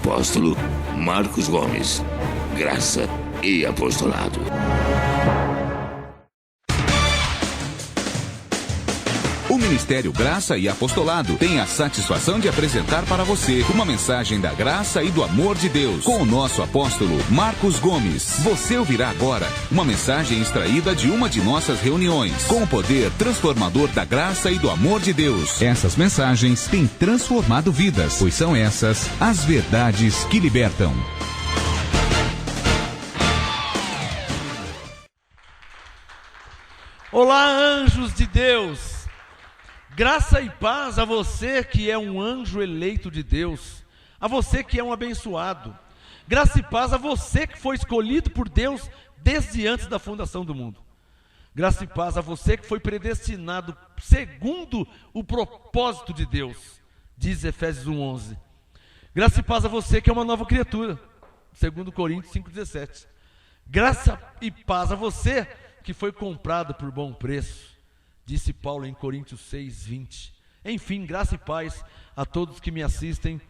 apóstolo Marcos Gomes. Graça e apostolado. O Ministério Graça e Apostolado tem a satisfação de apresentar para você uma mensagem da graça e do amor de Deus com o nosso apóstolo Marcos Gomes. Você ouvirá agora uma mensagem extraída de uma de nossas reuniões com o poder transformador da graça e do amor de Deus. Essas mensagens têm transformado vidas, pois são essas as verdades que libertam. Olá, anjos de Deus! Graça e paz a você que é um anjo eleito de Deus, a você que é um abençoado. Graça e paz a você que foi escolhido por Deus desde antes da fundação do mundo. Graça e paz a você que foi predestinado segundo o propósito de Deus, diz Efésios 1:11. Graça e paz a você que é uma nova criatura, segundo Coríntios 5:17. Graça e paz a você que foi comprado por bom preço, disse Paulo em Coríntios 6:20. Enfim, graça e paz a todos que me assistem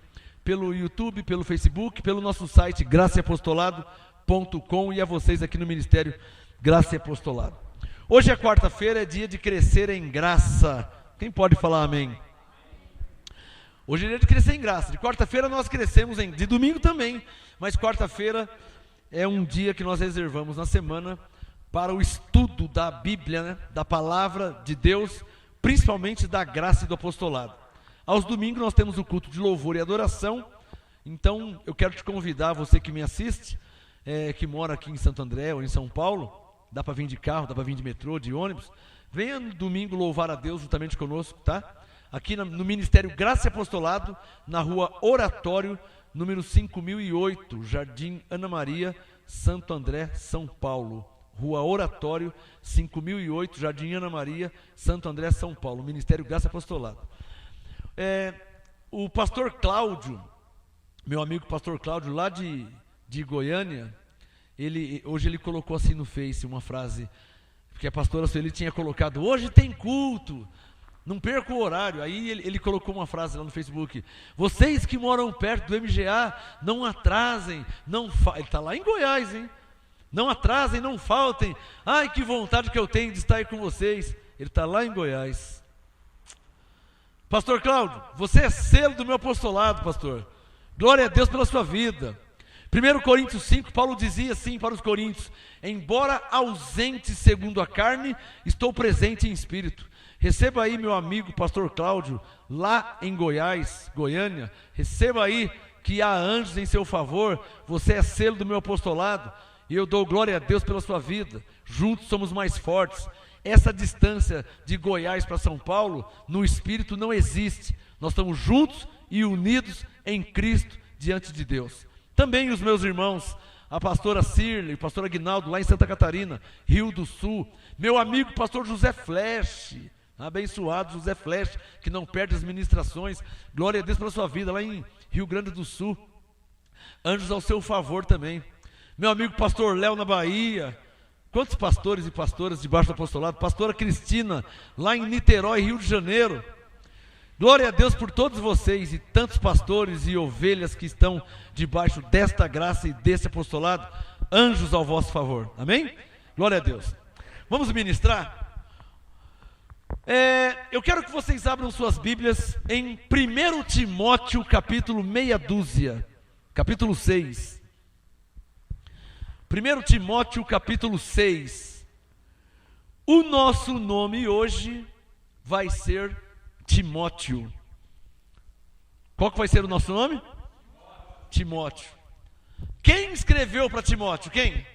pelo YouTube, pelo Facebook, pelo nosso site graçaeapostolado.com e a vocês aqui no Ministério Graça e Apostolado. Hoje é quarta-feira, é dia de crescer em graça. Quem pode falar amém? Hoje é dia de crescer em graça. De quarta-feira nós crescemos de domingo também, mas quarta-feira é um dia que nós reservamos na semana para o estudo da Bíblia, né? Da palavra de Deus, principalmente da graça e do apostolado. Aos domingos nós temos o culto de louvor e adoração. Então eu quero te convidar, você que me assiste, que mora aqui em Santo André ou em São Paulo, dá para vir de carro, dá para vir de metrô, de ônibus, venha no domingo louvar a Deus juntamente conosco, tá? Aqui no Ministério Graça e Apostolado, na rua Oratório, número 5008, Jardim Ana Maria, Santo André, São Paulo. Rua Oratório, 5008, Jardim Ana Maria, Santo André, São Paulo, Ministério Graça e Apostolado. O pastor Cláudio, meu amigo pastor Cláudio, lá de Goiânia, hoje ele colocou assim no Face uma frase, porque a pastora Sueli tinha colocado: hoje tem culto, não perca o horário. Aí ele colocou uma frase lá no Facebook: vocês que moram perto do MGA, não atrasem, ele está lá em Goiás, hein? Não atrasem, não faltem. Ai, que vontade que eu tenho de estar aí com vocês. Ele está lá em Goiás. Pastor Cláudio, você é selo do meu apostolado, pastor. Glória a Deus pela sua vida. 1 Coríntios 5, Paulo dizia assim para os coríntios: embora ausente segundo a carne, estou presente em espírito. Receba aí meu amigo pastor Cláudio, lá em Goiás, Goiânia. Receba aí que há anjos em seu favor. Você é selo do meu apostolado. E eu dou glória a Deus pela sua vida. Juntos somos mais fortes. Essa distância de Goiás para São Paulo, no Espírito, não existe. Nós estamos juntos e unidos em Cristo diante de Deus. Também os meus irmãos, a pastora Cirlei, o pastor Aguinaldo, lá em Santa Catarina, Rio do Sul. Meu amigo pastor José Fleche, abençoado José Fleche, que não perde as ministrações. Glória a Deus pela sua vida, lá em Rio Grande do Sul. Anjos ao seu favor também. Meu amigo pastor Léo na Bahia. Quantos pastores e pastoras debaixo do apostolado? Pastora Cristina, lá em Niterói, Rio de Janeiro. Glória a Deus por todos vocês e tantos pastores e ovelhas que estão debaixo desta graça e desse apostolado. Anjos ao vosso favor, amém? Glória a Deus. Vamos ministrar? Eu quero que vocês abram suas Bíblias em 1 Timóteo capítulo meia dúzia, capítulo 6. 1 Timóteo capítulo 6. O nosso nome hoje vai ser Timóteo. Qual que vai ser o nosso nome? Timóteo. Quem escreveu para Timóteo? Quem?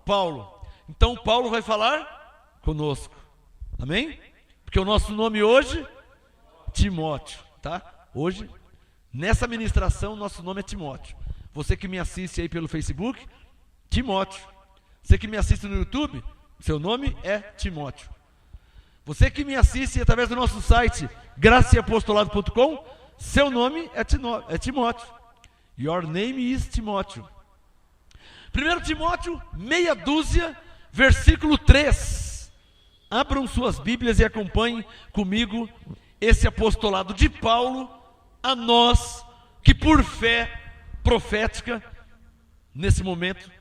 Paulo. Então Paulo vai falar conosco. Amém? Porque o nosso nome hoje, Timóteo, tá? Hoje, nessa ministração, nosso nome é Timóteo. Você que me assiste aí pelo Facebook, Timóteo. Você que me assiste no YouTube, seu nome é Timóteo. Você que me assiste através do nosso site graçaeapostolado.com, seu nome é Timóteo. Your name is Timóteo. 1 Timóteo, meia dúzia, versículo 3. Abram suas Bíblias e acompanhem comigo esse apostolado de Paulo a nós que por fé profética, nesse momento,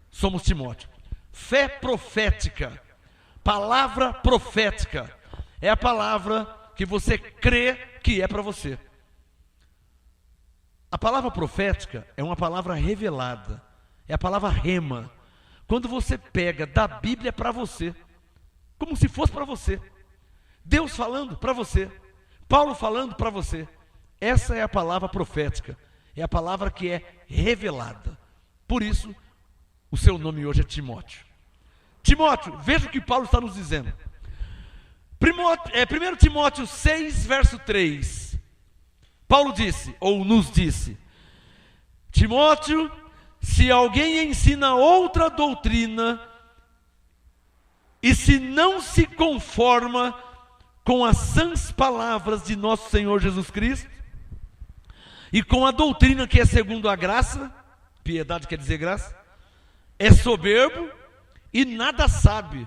somos Timóteo. Fé profética, palavra profética, é a palavra que você crê que é para você. A palavra profética é uma palavra revelada, é a palavra rema. Quando você pega da Bíblia para você, como se fosse para você, Deus falando para você, Paulo falando para você, essa é a palavra profética, é a palavra que é revelada. Por isso, o seu nome hoje é Timóteo. Timóteo, veja o que Paulo está nos dizendo. 1 Timóteo 6, verso 3. Paulo disse, ou nos disse: Timóteo, se alguém ensina outra doutrina, e se não se conforma com as sãs palavras de nosso Senhor Jesus Cristo, e com a doutrina que é segundo a graça, piedade quer dizer graça, é soberbo e nada sabe,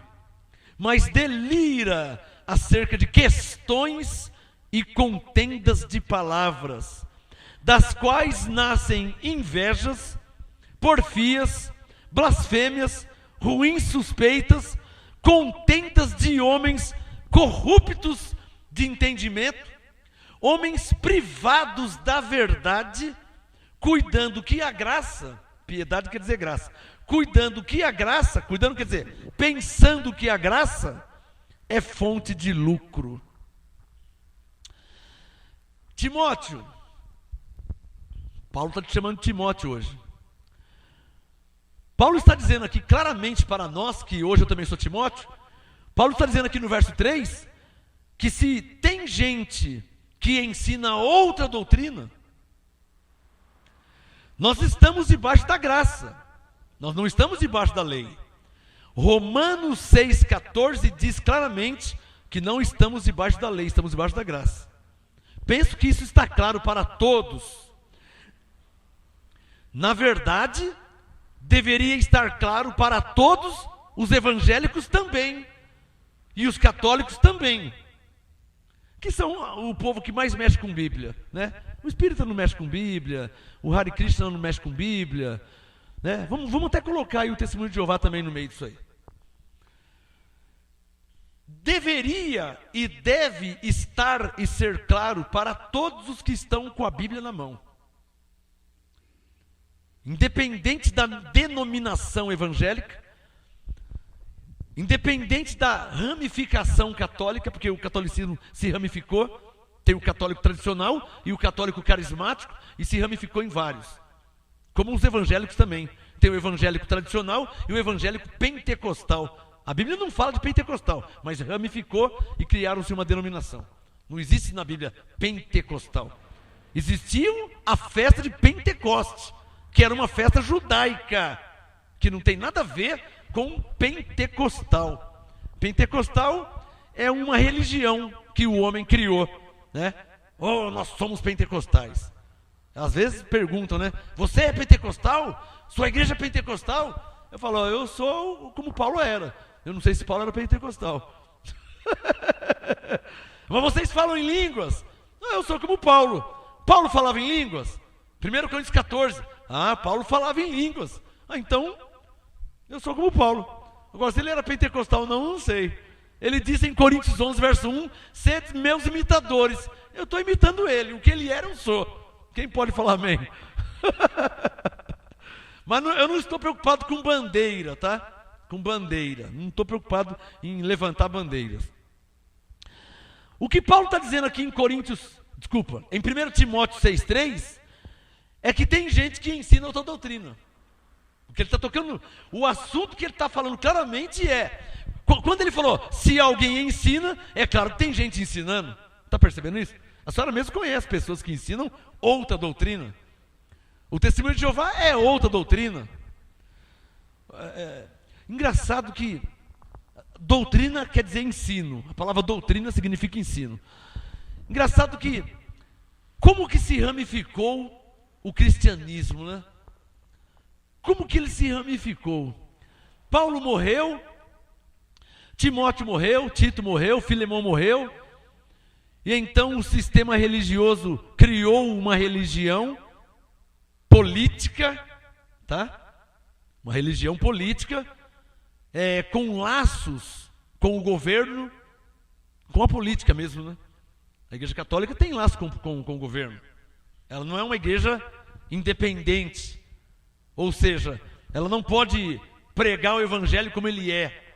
mas delira acerca de questões e contendas de palavras, das quais nascem invejas, porfias, blasfêmias, ruins suspeitas, contendas de homens corruptos de entendimento, homens privados da verdade, cuidando que a graça, piedade quer dizer graça, cuidando quer dizer, pensando que a graça é fonte de lucro. Timóteo, Paulo está te chamando de Timóteo hoje. Paulo está dizendo aqui claramente para nós, que hoje eu também sou Timóteo, Paulo está dizendo aqui no verso 3, que se tem gente que ensina outra doutrina, nós estamos debaixo da graça, nós não estamos debaixo da lei. Romanos 6,14 diz claramente que não estamos debaixo da lei, estamos debaixo da graça. Penso que isso está claro para todos. Na verdade, deveria estar claro para todos os evangélicos também, e os católicos também, que são o povo que mais mexe com Bíblia, né? O espírita não mexe com Bíblia, o Hare Krishna não mexe com Bíblia, né? Vamos até colocar aí o testemunho de Jeová também no meio disso aí. Deveria e deve estar e ser claro para todos os que estão com a Bíblia na mão, independente da denominação evangélica, independente da ramificação católica, porque o catolicismo se ramificou, tem o católico tradicional e o católico carismático, e se ramificou em vários, como os evangélicos também, tem o evangélico tradicional e o evangélico pentecostal. A Bíblia não fala de pentecostal, mas ramificou e criaram-se uma denominação. Não existe na Bíblia pentecostal. Existia a festa de Pentecostes, que era uma festa judaica, que não tem nada a ver com pentecostal. Pentecostal é uma religião que o homem criou, né? Oh, nós somos pentecostais. Às vezes perguntam, né? Você é pentecostal? Sua igreja é pentecostal? Eu falo, eu sou como Paulo era. Eu não sei se Paulo era pentecostal. Mas vocês falam em línguas? Não, eu sou como Paulo. Paulo falava em línguas? 1 Coríntios 14. Paulo falava em línguas. Então, eu sou como Paulo. Agora, se ele era pentecostal ou não sei. Ele disse em Coríntios 11, verso 1, sede meus imitadores. Eu estou imitando ele. O que ele era, eu sou. Quem pode falar amém? Mas eu não estou preocupado com bandeira, tá? Com bandeira. Não estou preocupado em levantar bandeiras. O que Paulo está dizendo aqui em em 1 Timóteo 6,3, é que tem gente que ensina outra doutrina. Porque ele está tocando, o assunto que ele está falando claramente quando ele falou, se alguém ensina, é claro que tem gente ensinando. Está percebendo isso? A senhora mesmo conhece pessoas que ensinam outra doutrina. O testemunho de Jeová é outra doutrina. Engraçado que doutrina quer dizer ensino. A palavra doutrina significa ensino. Engraçado que, como que se ramificou o cristianismo, né? Como que ele se ramificou? Paulo morreu, Timóteo morreu, Tito morreu, Filemão morreu, e então o sistema religioso criou uma religião política, tá? Uma religião política, com laços com o governo, com a política mesmo, né? A Igreja Católica tem laço com o governo. Ela não é uma igreja independente. Ou seja, ela não pode pregar o evangelho como ele é.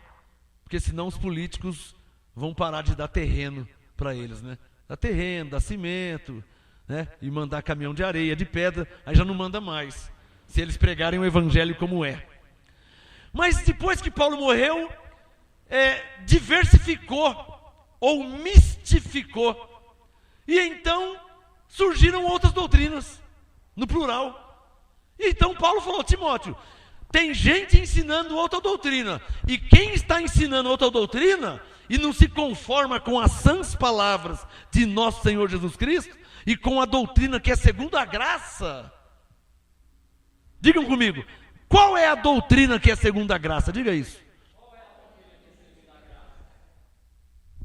Porque senão os políticos vão parar de dar terreno para eles, né? Dar terreno, dar cimento, né? E mandar caminhão de areia, de pedra, aí já não manda mais. Se eles pregarem o evangelho como é. Mas depois que Paulo morreu, diversificou ou mistificou. E então surgiram outras doutrinas, no plural. E então Paulo falou: Timóteo, tem gente ensinando outra doutrina. E quem está ensinando outra doutrina e não se conforma com as sãs palavras de nosso Senhor Jesus Cristo e com a doutrina que é segundo a graça. Digam comigo, qual é a doutrina que é segundo a graça? Diga isso.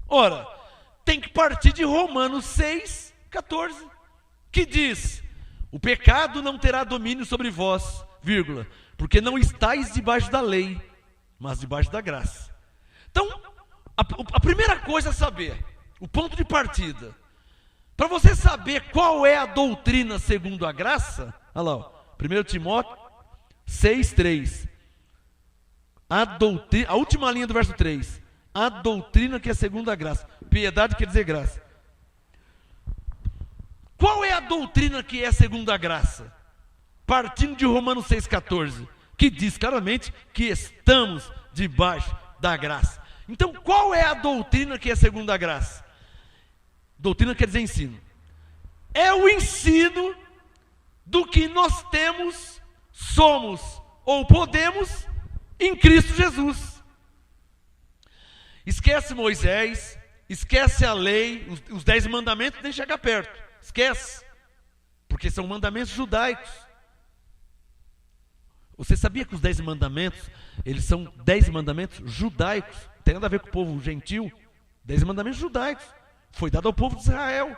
Ora, tem que partir de Romanos 6,14, que diz: o pecado não terá domínio sobre vós, vírgula, porque não estáis debaixo da lei, mas debaixo da graça. Então, a primeira coisa a saber, o ponto de partida, para você saber qual é a doutrina segundo a graça, olha lá, ó, 1 Timóteo 6,3, a última linha do verso 3, a doutrina que é segundo a graça. Piedade quer dizer graça. Qual é a doutrina que é segundo a graça? Partindo de Romanos 6,14, que diz claramente que estamos debaixo da graça. Então, qual é a doutrina que é segundo a graça? Doutrina quer dizer ensino. É o ensino do que nós temos, somos ou podemos em Cristo Jesus. Esquece Moisés, esquece a lei, os 10 mandamentos, nem chega perto. Esquece, porque são mandamentos judaicos. Você sabia que os 10 mandamentos, eles são 10 mandamentos judaicos? Não tem nada a ver com o povo gentil. 10 mandamentos judaicos. Foi dado ao povo de Israel.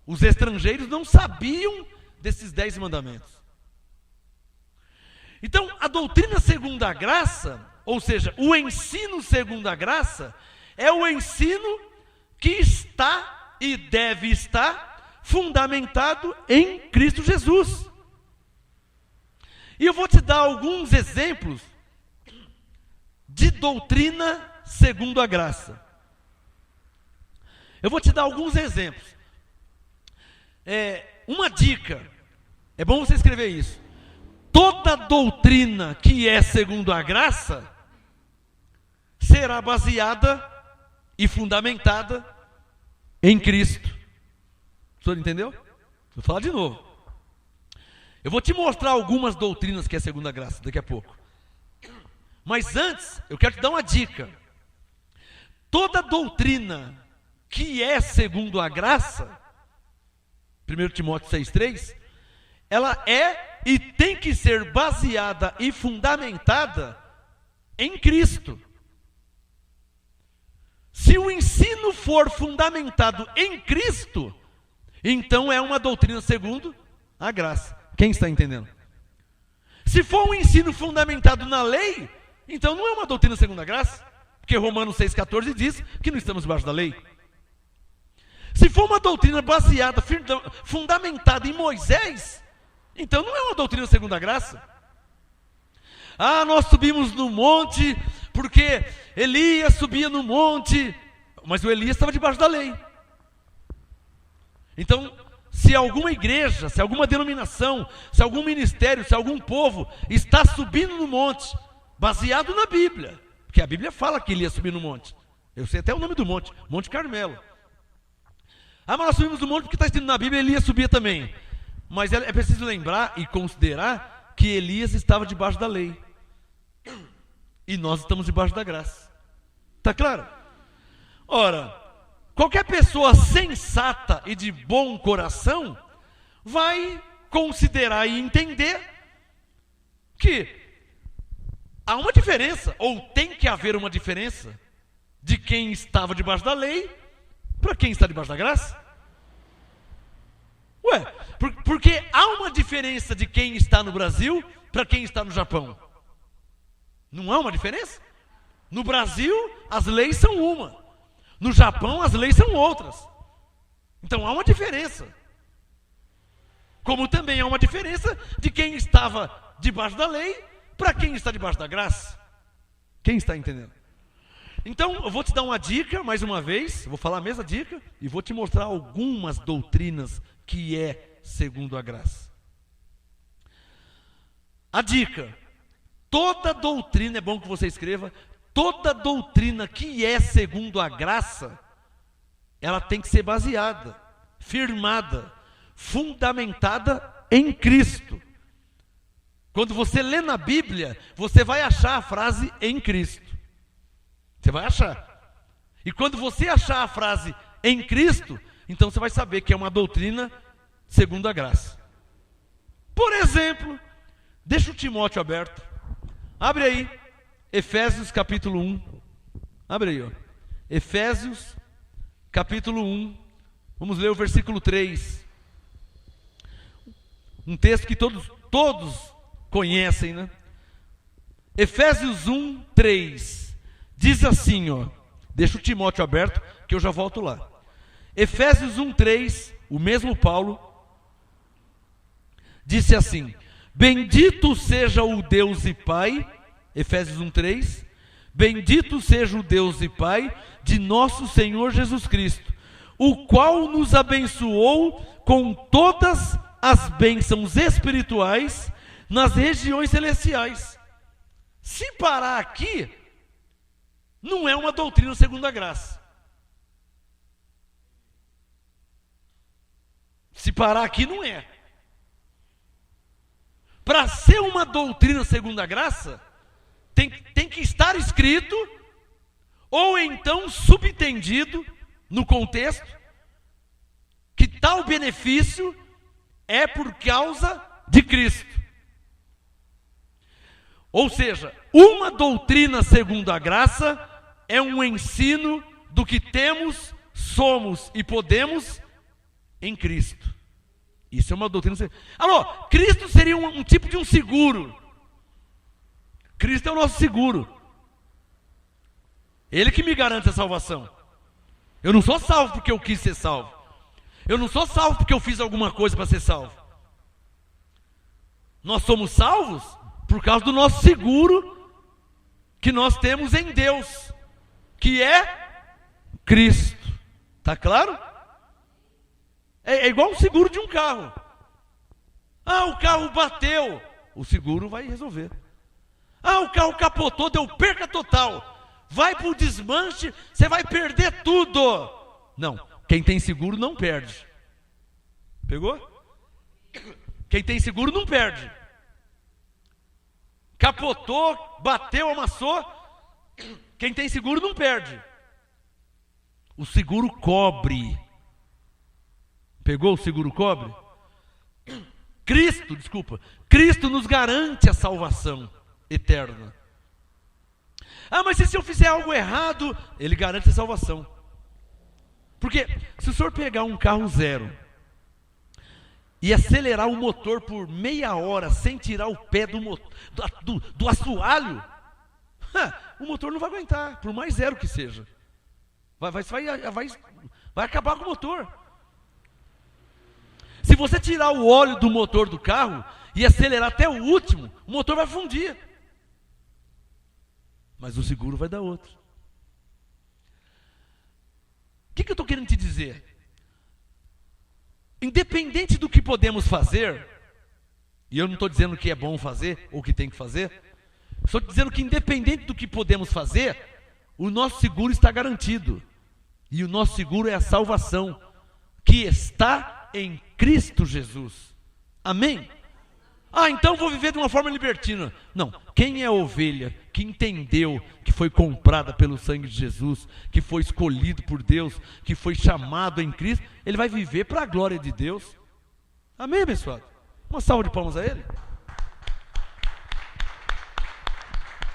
Os estrangeiros não sabiam desses 10 mandamentos. Então, a doutrina segundo a graça, ou seja, o ensino segundo a graça, é o ensino que está e deve estar fundamentado em Cristo Jesus. E eu vou te dar alguns exemplos de doutrina segundo a graça. Eu vou te dar alguns exemplos. Uma dica, é bom você escrever isso. Toda doutrina que é segundo a graça será baseada e fundamentada em Cristo. O senhor entendeu? Vou falar de novo. Eu vou te mostrar algumas doutrinas que é segundo a graça daqui a pouco. Mas antes, eu quero te dar uma dica. Toda doutrina que é segundo a graça, 1 Timóteo 6,3, ela é e tem que ser baseada e fundamentada em Cristo. Se o ensino for fundamentado em Cristo, então é uma doutrina segundo a graça. Quem está entendendo? Se for um ensino fundamentado na lei, então não é uma doutrina segundo a graça, porque Romanos 6,14 diz que não estamos debaixo da lei. Se for uma doutrina baseada, fundamentada em Moisés, então não é uma doutrina segundo a graça. Ah, nós subimos no monte, porque Elias subia no monte, mas o Elias estava debaixo da lei. Então, se alguma igreja, se alguma denominação, se algum ministério, se algum povo está subindo no monte, baseado na Bíblia, porque a Bíblia fala que ele ia subir no monte. Eu sei até o nome do monte, Monte Carmelo. Ah, mas nós subimos no monte porque está escrito na Bíblia, Elias subia também. Mas é preciso lembrar e considerar que Elias estava debaixo da lei. E nós estamos debaixo da graça. Está claro? Ora, qualquer pessoa sensata e de bom coração vai considerar e entender que há uma diferença, ou tem que haver uma diferença, de quem estava debaixo da lei para quem está debaixo da graça. Ué, porque há uma diferença de quem está no Brasil para quem está no Japão. Não há uma diferença? No Brasil, as leis são uma. No Japão, as leis são outras. Então há uma diferença. Como também há uma diferença de quem estava debaixo da lei para quem está debaixo da graça. Quem está entendendo? Então, eu vou te dar uma dica, mais uma vez, vou falar a mesma dica, e vou te mostrar algumas doutrinas que é segundo a graça. A dica: toda doutrina, é bom que você escreva, toda doutrina que é segundo a graça, ela tem que ser baseada, firmada, fundamentada em Cristo. Quando você lê na Bíblia, você vai achar a frase em Cristo. Você vai achar. E quando você achar a frase em Cristo, então você vai saber que é uma doutrina segundo a graça. Por exemplo, deixa o Timóteo aberto. Abre aí, Efésios capítulo 1. Abre aí, ó. Efésios capítulo 1. Vamos ler o versículo 3. Um texto que todos conhecem, né? Efésios 1, 3. Diz assim, ó. Deixa o Timóteo aberto, que eu já volto lá. Efésios 1, 3. O mesmo Paulo disse assim: bendito seja o Deus e Pai, Efésios 1, 3. Bendito seja o Deus e Pai de nosso Senhor Jesus Cristo, o qual nos abençoou com todas as bênçãos espirituais nas regiões celestiais. Se parar aqui, não é uma doutrina segundo a graça. Se parar aqui, não é. Para ser uma doutrina segundo a graça, tem que estar escrito, ou então subentendido no contexto, que tal benefício é por causa de Cristo. Ou seja, uma doutrina segundo a graça é um ensino do que temos, somos e podemos em Cristo. Isso é uma doutrina. Alô, Cristo seria um tipo de um seguro. Cristo é o nosso seguro. Ele que me garante a salvação. Eu não sou salvo porque eu quis ser salvo. Eu não sou salvo porque eu fiz alguma coisa para ser salvo. Nós somos salvos por causa do nosso seguro que nós temos em Deus, que é Cristo. Está claro? É igual um seguro de um carro. Ah, o carro bateu, o seguro vai resolver. Ah, o carro capotou, deu perca total. Vai para o desmanche, você vai perder tudo. Não, quem tem seguro não perde. Pegou? Quem tem seguro não perde. Capotou, bateu, amassou. Quem tem seguro não perde. O seguro cobre. Pegou o seguro cobre? Cristo nos garante a salvação eterna. Ah, mas se eu fizer algo errado, ele garante a salvação. Porque se o senhor pegar um carro zero e acelerar o motor por meia hora sem tirar o pé do assoalho, o motor não vai aguentar, por mais zero que seja. Vai acabar com o motor. Se você tirar o óleo do motor do carro e acelerar até o último, o motor vai fundir. Mas o seguro vai dar outro. O que eu estou querendo te dizer? Independente do que podemos fazer, e eu não estou dizendo que é bom fazer ou que tem que fazer, estou dizendo que independente do que podemos fazer, o nosso seguro está garantido. E o nosso seguro é a salvação, que está em Cristo Jesus. Amém? Ah, então vou viver de uma forma libertina. Não, quem é a ovelha que entendeu que foi comprada pelo sangue de Jesus, que foi escolhido por Deus, que foi chamado em Cristo, ele vai viver para a glória de Deus. Amém, abençoado? Uma salva de palmas a ele.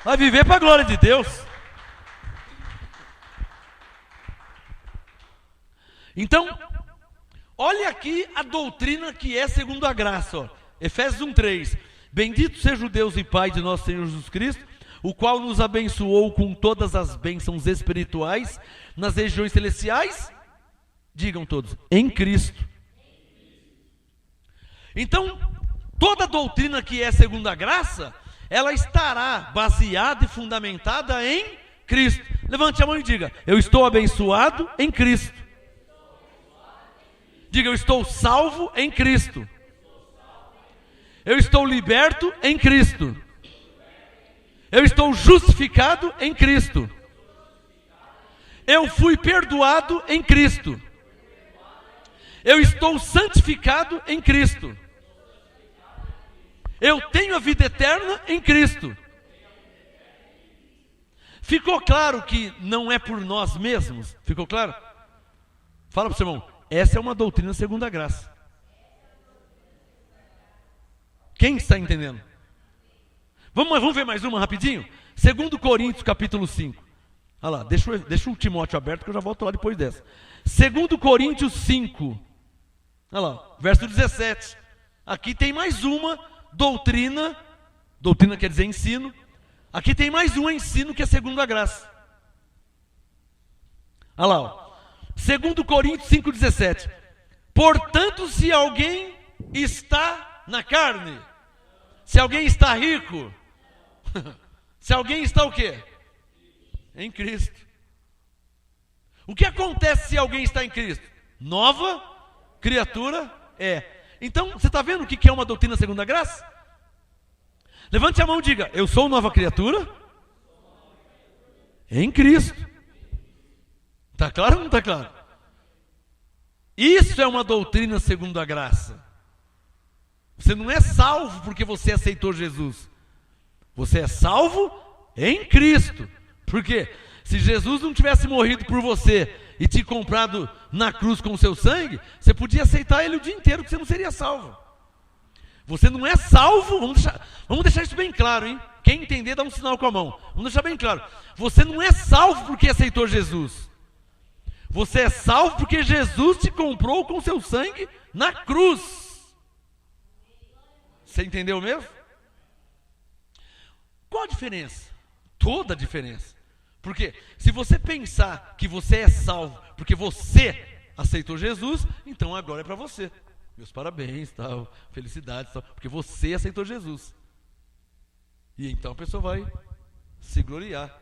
Vai viver para a glória de Deus. Então, olha aqui a doutrina que é segundo a graça, ó. Efésios 1:3. Bendito seja o Deus e Pai de nosso Senhor Jesus Cristo, o qual nos abençoou com todas as bênçãos espirituais nas regiões celestiais. Digam todos, em Cristo. Então, toda doutrina que é segundo a graça, ela estará baseada e fundamentada em Cristo. Levante a mão e diga, eu estou abençoado em Cristo. Diga, eu estou salvo em Cristo. Eu estou liberto em Cristo. Eu estou justificado em Cristo. Eu fui perdoado em Cristo. Eu estou santificado em Cristo. Eu tenho a vida eterna em Cristo. Ficou claro que não é por nós mesmos? Ficou claro? Fala para o seu irmão, essa é uma doutrina segundo a graça. Quem está entendendo? Vamos ver mais uma rapidinho? 2 Coríntios capítulo 5. Olha lá, deixa o Timóteo aberto que eu já volto lá depois dessa. 2 Coríntios 5. Olha lá, verso 17. Aqui tem mais uma doutrina. Doutrina quer dizer ensino. Aqui tem mais um ensino que é segundo a graça. Olha lá, ó. 2 Coríntios 5,17. Portanto, se alguém está na carne, se alguém está rico, se alguém está o quê? Em Cristo. O que acontece se alguém está em Cristo? Nova criatura é. Então, você está vendo o que é uma doutrina segundo a graça? Levante a mão e diga, eu sou nova criatura em Cristo. Está claro ou não está claro? Isso é uma doutrina segundo a graça. Você não é salvo porque você aceitou Jesus. Você é salvo em Cristo. Por quê? Se Jesus não tivesse morrido por você e te comprado na cruz com o seu sangue, você podia aceitar ele o dia inteiro que você não seria salvo. Você não é salvo, vamos deixar isso bem claro, hein? Quem entender dá um sinal com a mão. Vamos deixar bem claro. Você não é salvo porque aceitou Jesus. Você é salvo porque Jesus te comprou com seu sangue na cruz. Você entendeu mesmo? Qual a diferença? Toda a diferença. Porque se você pensar que você é salvo porque você aceitou Jesus, então agora é para você. Meus parabéns, tal, felicidades, tal, porque você aceitou Jesus. E então a pessoa vai se gloriar,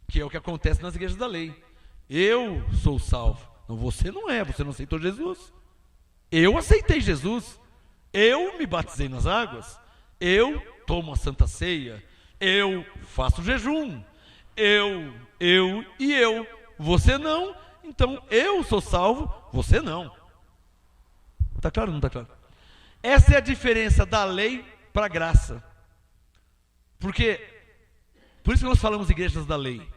que é o que acontece nas igrejas da lei. Eu sou salvo. Não, você não é, você não aceitou Jesus. Eu aceitei Jesus. Eu me batizei nas águas. Eu tomo a Santa Ceia. Eu faço jejum. Eu. Você não, então eu sou salvo, você não. Está claro ou não está claro? Essa é a diferença da lei para a graça. Por isso que nós falamos igrejas da lei.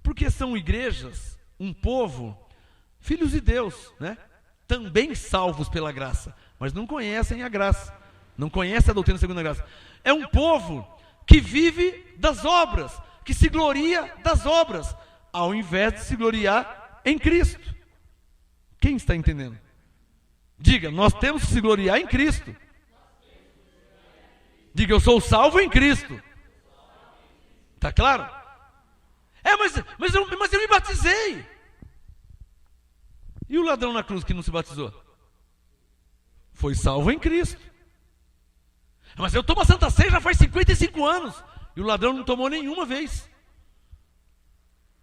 Porque são igrejas, um povo, filhos de Deus, né? Também salvos pela graça, mas não conhecem a graça, não conhecem a doutrina segundo a graça. É um povo que vive das obras, que se gloria das obras, ao invés de se gloriar em Cristo. Quem está entendendo? Diga, nós temos que se gloriar em Cristo. Diga, eu sou salvo em Cristo. Está claro? Mas eu me batizei. E o ladrão na cruz que não se batizou? Foi salvo em Cristo. Mas eu tomo a Santa Ceia já faz 55 anos. E o ladrão não tomou nenhuma vez.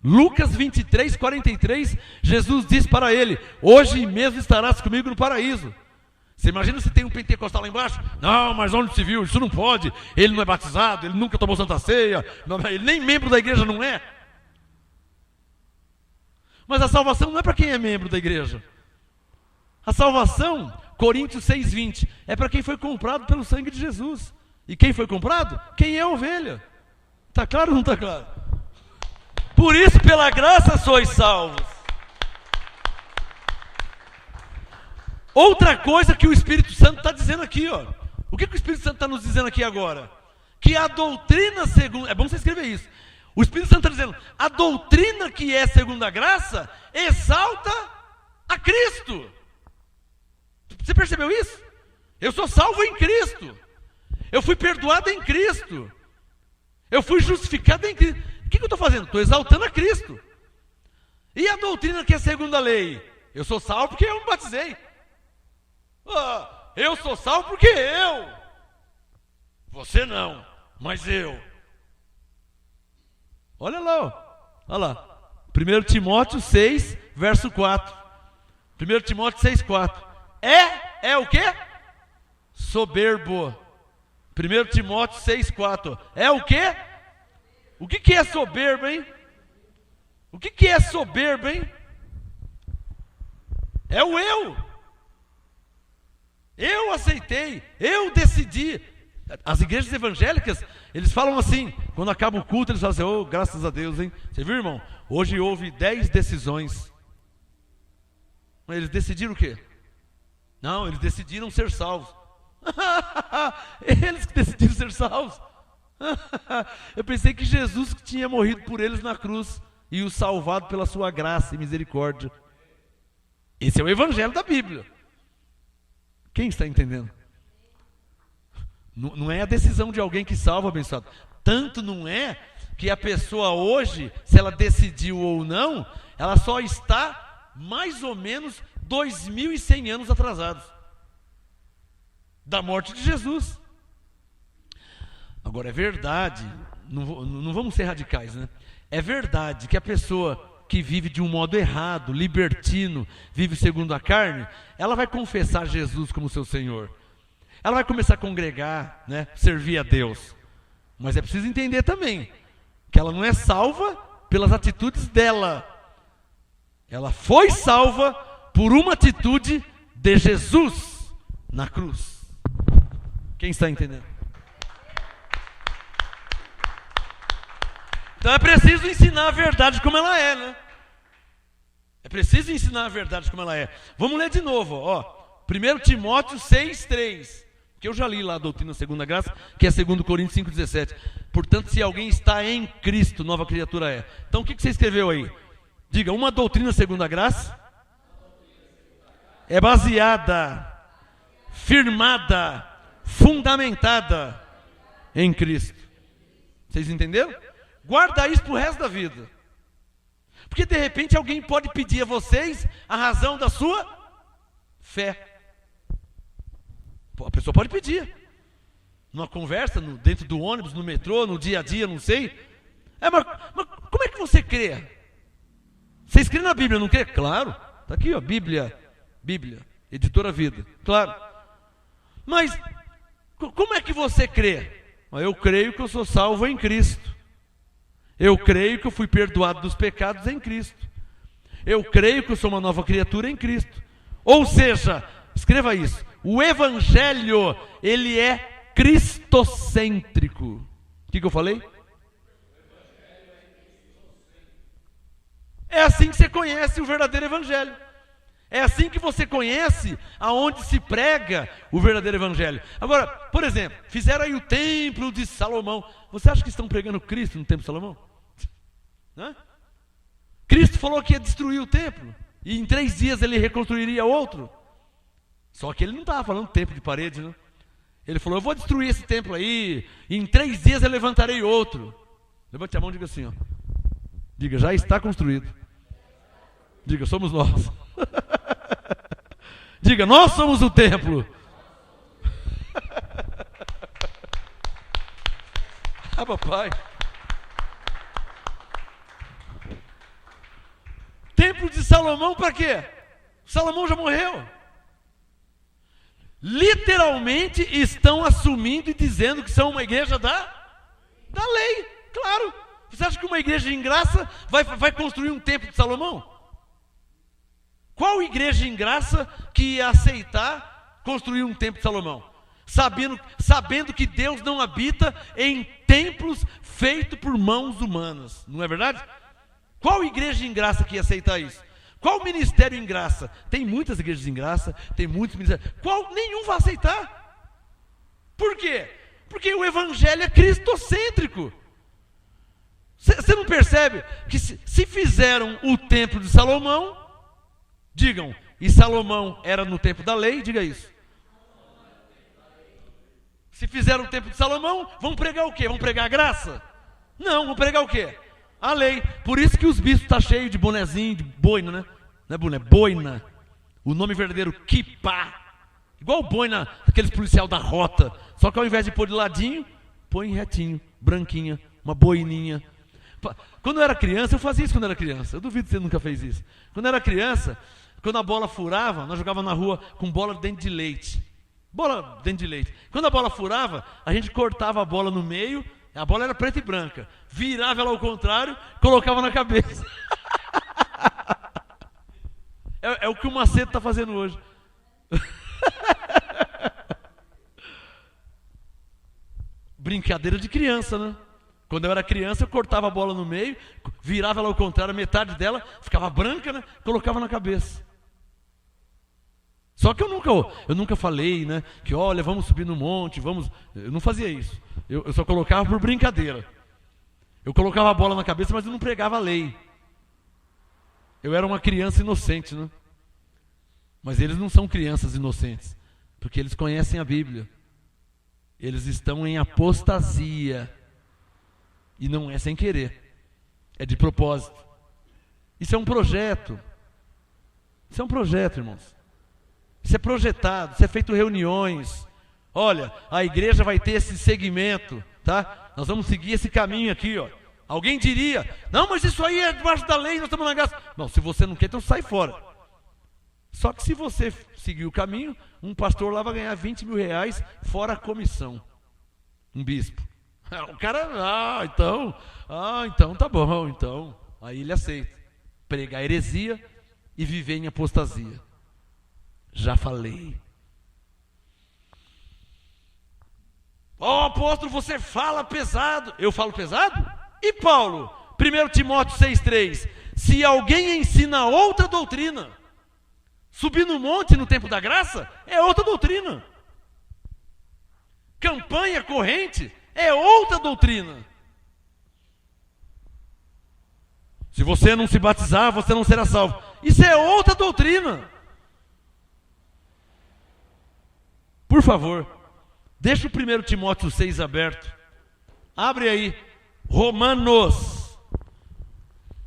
Lucas 23, 43, Jesus diz para ele, hoje mesmo estarás comigo no paraíso. Você imagina se tem um pentecostal lá embaixo? Não, mas onde se viu? Isso não pode. Ele não é batizado, ele nunca tomou Santa Ceia, ele nem membro da igreja não é. Mas a salvação não é para quem é membro da igreja. A salvação, Coríntios 6:20, é para quem foi comprado pelo sangue de Jesus. E quem foi comprado? Quem é a ovelha. Está claro ou não está claro? Por isso, pela graça sois salvos. Outra coisa que o Espírito Santo está dizendo aqui, ó. O que o Espírito Santo está nos dizendo aqui agora? Que a doutrina segundo... É bom você escrever isso. O Espírito Santo está dizendo, a doutrina que é segundo a graça, exalta a Cristo. Você percebeu isso? Eu sou salvo em Cristo. Eu fui perdoado em Cristo. Eu fui justificado em Cristo. O que eu estou fazendo? Estou exaltando a Cristo. E a doutrina que é segundo a lei? Eu sou salvo porque eu me batizei. Eu sou salvo porque eu. Você não, mas eu. Olha lá, ó. Olha lá. 1 Timóteo 6, verso 4. 1 Timóteo 6, 4. É o quê? Soberbo. 1 Timóteo 6, 4. É o quê? O que é soberbo, hein? O que é soberbo, hein? É o eu. Eu aceitei, eu decidi. As igrejas evangélicas, eles falam assim, quando acaba o culto, eles falam assim, oh, graças a Deus, hein? Você viu, irmão? Hoje houve 10 decisões. Mas eles decidiram o quê? Não, eles decidiram ser salvos. Eles que decidiram ser salvos. Eu pensei que Jesus tinha morrido por eles na cruz e os salvado pela sua graça e misericórdia. Esse é o evangelho da Bíblia. Quem está entendendo? Não é a decisão de alguém que salva, abençoado. Tanto não é que a pessoa hoje, se ela decidiu ou não, ela só está mais ou menos 2.100 anos atrasados da morte de Jesus. Agora é verdade, não vamos ser radicais, né? É verdade que a pessoa que vive de um modo errado, libertino, vive segundo a carne, ela vai confessar Jesus como seu Senhor. Ela vai começar a congregar, né, servir a Deus. Mas é preciso entender também que ela não é salva pelas atitudes dela. Ela foi salva por uma atitude de Jesus na cruz. Quem está entendendo? Então é preciso ensinar a verdade como ela é, né? É preciso ensinar a verdade como ela é. Vamos ler de novo, ó. 1 Timóteo 6,3. Que eu já li lá a doutrina segunda graça, que é 2 Coríntios 5,17. Portanto, se alguém está em Cristo, nova criatura é. Então o que você escreveu aí? Diga, uma doutrina segunda graça é baseada, firmada, fundamentada em Cristo. Vocês entenderam? Guarda isso para o resto da vida. Porque de repente alguém pode pedir a vocês a razão da sua fé. A pessoa pode pedir. Numa conversa, dentro do ônibus, no metrô, no dia a dia, não sei. Mas como é que você crê? Vocês creem na Bíblia, não crê? Claro. Está aqui, ó, Bíblia, Editora Vida. Claro. Mas como é que você crê? Eu creio que eu sou salvo em Cristo. Eu creio que eu fui perdoado dos pecados em Cristo. Eu creio que eu sou uma nova criatura em Cristo. Ou seja, escreva isso. O evangelho, ele é cristocêntrico. O que eu falei? É assim que você conhece o verdadeiro evangelho. É assim que você conhece aonde se prega o verdadeiro evangelho. Agora, por exemplo, fizeram aí o templo de Salomão. Você acha que estão pregando Cristo no templo de Salomão? Hã? Cristo falou que ia destruir o templo e em 3 dias ele reconstruiria outro. Só que ele não estava falando templo de parede, né? Ele falou, eu vou destruir esse templo aí, e em 3 dias eu levantarei outro. Levante a mão e diga assim, ó. Diga, já está construído. Diga, somos nós. Diga, nós somos o templo. Ah, papai. Templo de Salomão para quê? Salomão já morreu. Literalmente estão assumindo e dizendo que são uma igreja da lei. Claro. Você acha que uma igreja em graça vai construir um templo de Salomão? Qual igreja em graça que ia aceitar construir um templo de Salomão? Sabendo que Deus não habita em templos feitos por mãos humanas. Não é verdade? Qual igreja em graça que ia aceitar isso? Qual ministério em graça? Tem muitas igrejas em graça, tem muitos ministérios. Nenhum vai aceitar. Por quê? Porque o evangelho é cristocêntrico. Você não percebe que se fizeram o templo de Salomão, digam, e Salomão era no tempo da lei, diga isso. Se fizeram o templo de Salomão, vão pregar o quê? Vão pregar a graça? Não, vão pregar o quê? A lei. Por isso que os bispos estão cheios de bonezinho, de boina, né? Não é boné, boina. O nome verdadeiro, kippah. Igual boina, aqueles policial da rota. Só que ao invés de pôr de ladinho, põe retinho, branquinha, uma boininha. Quando eu era criança, eu fazia isso quando eu era criança. Eu duvido que você nunca fez isso. Quando eu era criança, quando a bola furava, nós jogávamos na rua com bola de dente de leite. Bola de dente de leite. Quando a bola furava, a gente cortava a bola no meio, a bola era preta e branca. Virava ela ao contrário, colocava na cabeça. É o que o Macedo está fazendo hoje. Brincadeira de criança, né? Quando eu era criança, eu cortava a bola no meio, virava ela ao contrário, metade dela ficava branca, né? Colocava na cabeça. Só que eu nunca falei, né? Que olha, vamos subir no monte, vamos. Eu não fazia isso. Eu só colocava por brincadeira. Eu colocava a bola na cabeça, mas eu não pregava a lei. Eu era uma criança inocente, né? Mas eles não são crianças inocentes, porque eles conhecem a Bíblia. Eles estão em apostasia. E não é sem querer, é de propósito. Isso é um projeto. Isso é um projeto, irmãos. Isso é projetado, isso é feito reuniões. Olha, a igreja vai ter esse segmento, tá? Nós vamos seguir esse caminho aqui, ó. Alguém diria, não, mas isso aí é debaixo da lei, nós estamos na graça. Não, se você não quer, então sai fora. Só que se você seguir o caminho, um pastor lá vai ganhar 20 mil reais fora a comissão. Um bispo. O cara, então tá bom, então. Aí ele aceita. Pregar heresia e viver em apostasia. Já falei. Apóstolo, você fala pesado. Eu falo pesado? E Paulo? 1 Timóteo 6,3. Se alguém ensina outra doutrina, subir no monte no tempo da graça, é outra doutrina. Campanha corrente é outra doutrina. Se você não se batizar, você não será salvo. Isso é outra doutrina. Por favor, deixa o 1 Timóteo 6 aberto. Abre aí, Romanos.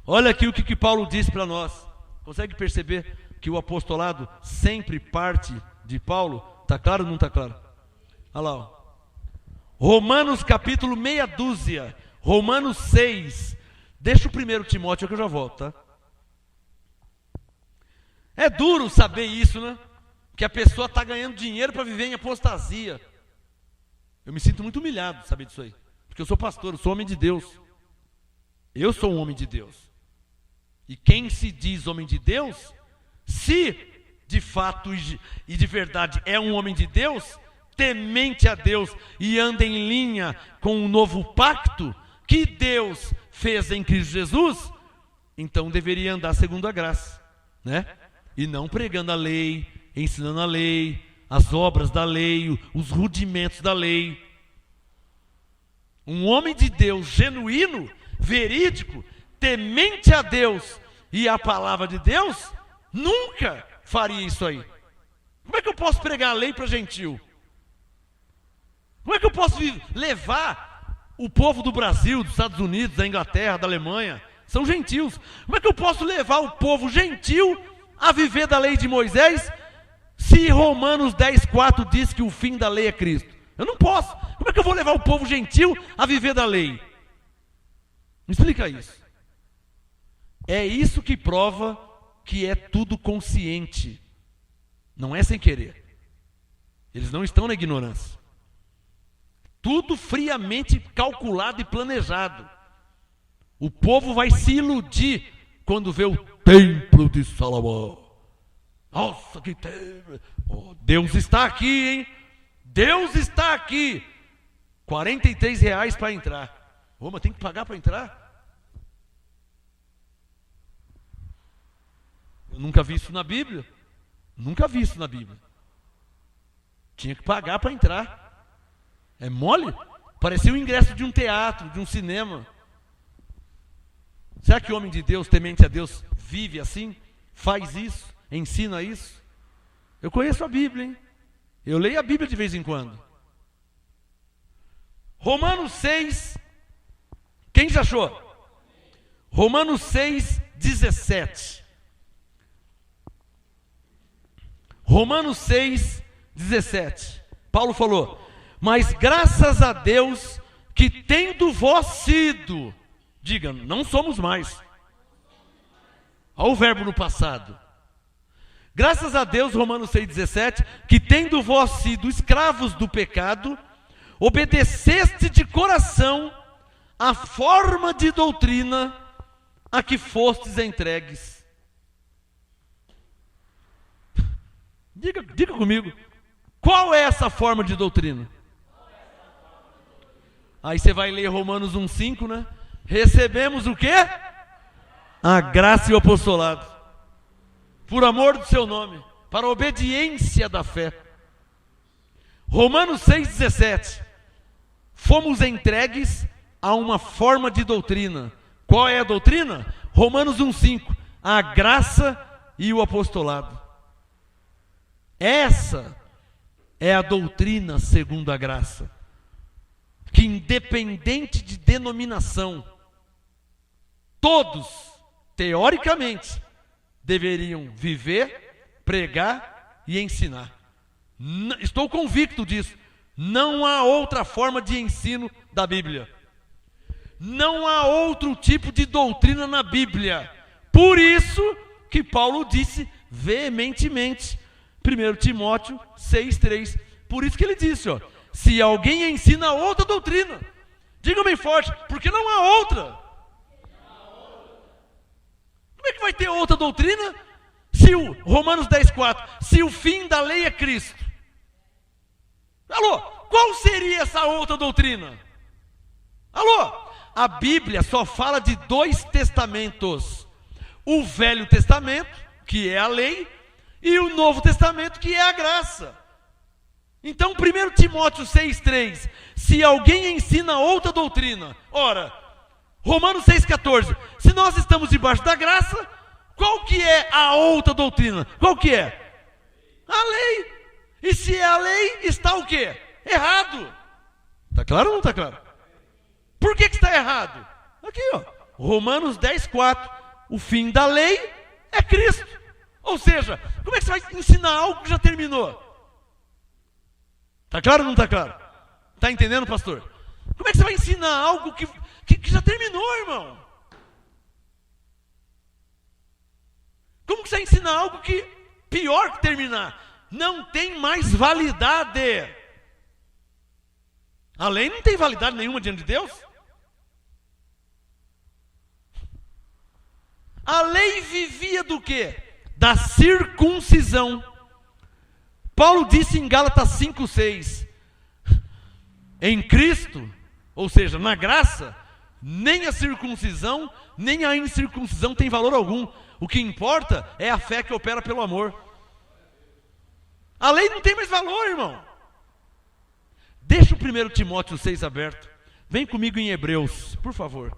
Olha aqui o que Paulo diz para nós. Consegue perceber que o apostolado sempre parte de Paulo? Está claro ou não está claro? Olha lá, ó. Romanos capítulo meia dúzia, Romanos 6. Deixa o 1 Timóteo que eu já volto, tá? É duro saber isso, né? Que a pessoa está ganhando dinheiro para viver em apostasia. Eu me sinto muito humilhado de saber disso aí. Porque eu sou pastor, eu sou homem de Deus. Eu sou um homem de Deus. E quem se diz homem de Deus, se de fato e de verdade é um homem de Deus, temente a Deus e anda em linha com o novo pacto que Deus fez em Cristo Jesus, então deveria andar segundo a graça, né? E não pregando a lei, ensinando a lei, as obras da lei, os rudimentos da lei. Um homem de Deus genuíno, verídico, temente a Deus e a palavra de Deus, nunca faria isso aí. Como é que eu posso pregar a lei para gentil? Como é que eu posso levar o povo do Brasil, dos Estados Unidos, da Inglaterra, da Alemanha? São gentios. Como é que eu posso levar o povo gentil a viver da lei de Moisés, se Romanos 10,4 diz que o fim da lei é Cristo? Eu não posso. Como é que eu vou levar o povo gentil a viver da lei? Me explica isso. É isso que prova que é tudo consciente. Não é sem querer. Eles não estão na ignorância. Tudo friamente calculado e planejado. O povo vai se iludir quando vê o templo de Salomão. Nossa, que templo! Oh, Deus está aqui, hein? Deus está aqui. R$ 43 para entrar. Oh, mas tem que pagar para entrar? Eu nunca vi isso na Bíblia. Nunca vi isso na Bíblia. Tinha que pagar para entrar. É mole? Parecia o ingresso de um teatro, de um cinema. Será que o homem de Deus, temente a Deus, vive assim? Faz isso? Ensina isso? Eu conheço a Bíblia, hein? Eu leio a Bíblia de vez em quando. Romanos 6, quem já achou? Romanos 6, 17. Romanos 6, 17. Paulo falou: mas graças a Deus que tendo vós sido, diga, não somos mais. Olha o verbo no passado. Graças a Deus, Romanos 6, 17, que tendo vós sido escravos do pecado, obedeceste de coração a forma de doutrina a que fostes entregues. Diga comigo, qual é essa forma de doutrina? Aí você vai ler Romanos 1,5, né? Recebemos o quê? A graça e o apostolado, por amor do seu nome, para a obediência da fé. Romanos 6,17. Fomos entregues a uma forma de doutrina. Qual é a doutrina? Romanos 1,5. A graça e o apostolado. Essa é a doutrina segundo a graça, que independente de denominação, todos, teoricamente, deveriam viver, pregar e ensinar. Estou convicto disso. Não há outra forma de ensino da Bíblia. Não há outro tipo de doutrina na Bíblia. Por isso que Paulo disse veementemente, 1 Timóteo 6,3. Por isso que ele disse, ó, se alguém ensina outra doutrina, diga bem forte, porque não há outra. Como é que vai ter outra doutrina? Se o Romanos 10,4, se o fim da lei é Cristo. Alô, qual seria essa outra doutrina? Alô, a Bíblia só fala de 2 testamentos. O Velho Testamento, que é a lei, e o Novo Testamento, que é a graça. Então, 1 Timóteo 6,3, se alguém ensina outra doutrina, ora, Romanos 6,14, se nós estamos debaixo da graça, qual que é a outra doutrina? Qual que é? A lei. E se é a lei, está o quê? Errado. Está claro ou não está claro? Por que está errado? Aqui, ó, Romanos 10,4, o fim da lei é Cristo. Ou seja, como é que você vai ensinar algo que já terminou? Está claro ou não está claro? Está entendendo, pastor? Como é que você vai ensinar algo que já terminou, irmão? Como que você vai ensinar algo que, pior que terminar, não tem mais validade? A lei não tem validade nenhuma diante de Deus? A lei vivia do quê? Da circuncisão. Paulo disse em Gálatas 5,6, em Cristo, ou seja, na graça, nem a circuncisão, nem a incircuncisão tem valor algum. O que importa é a fé que opera pelo amor. A lei não tem mais valor, irmão. Deixa o 1 Timóteo 6 aberto. Vem comigo em Hebreus, por favor.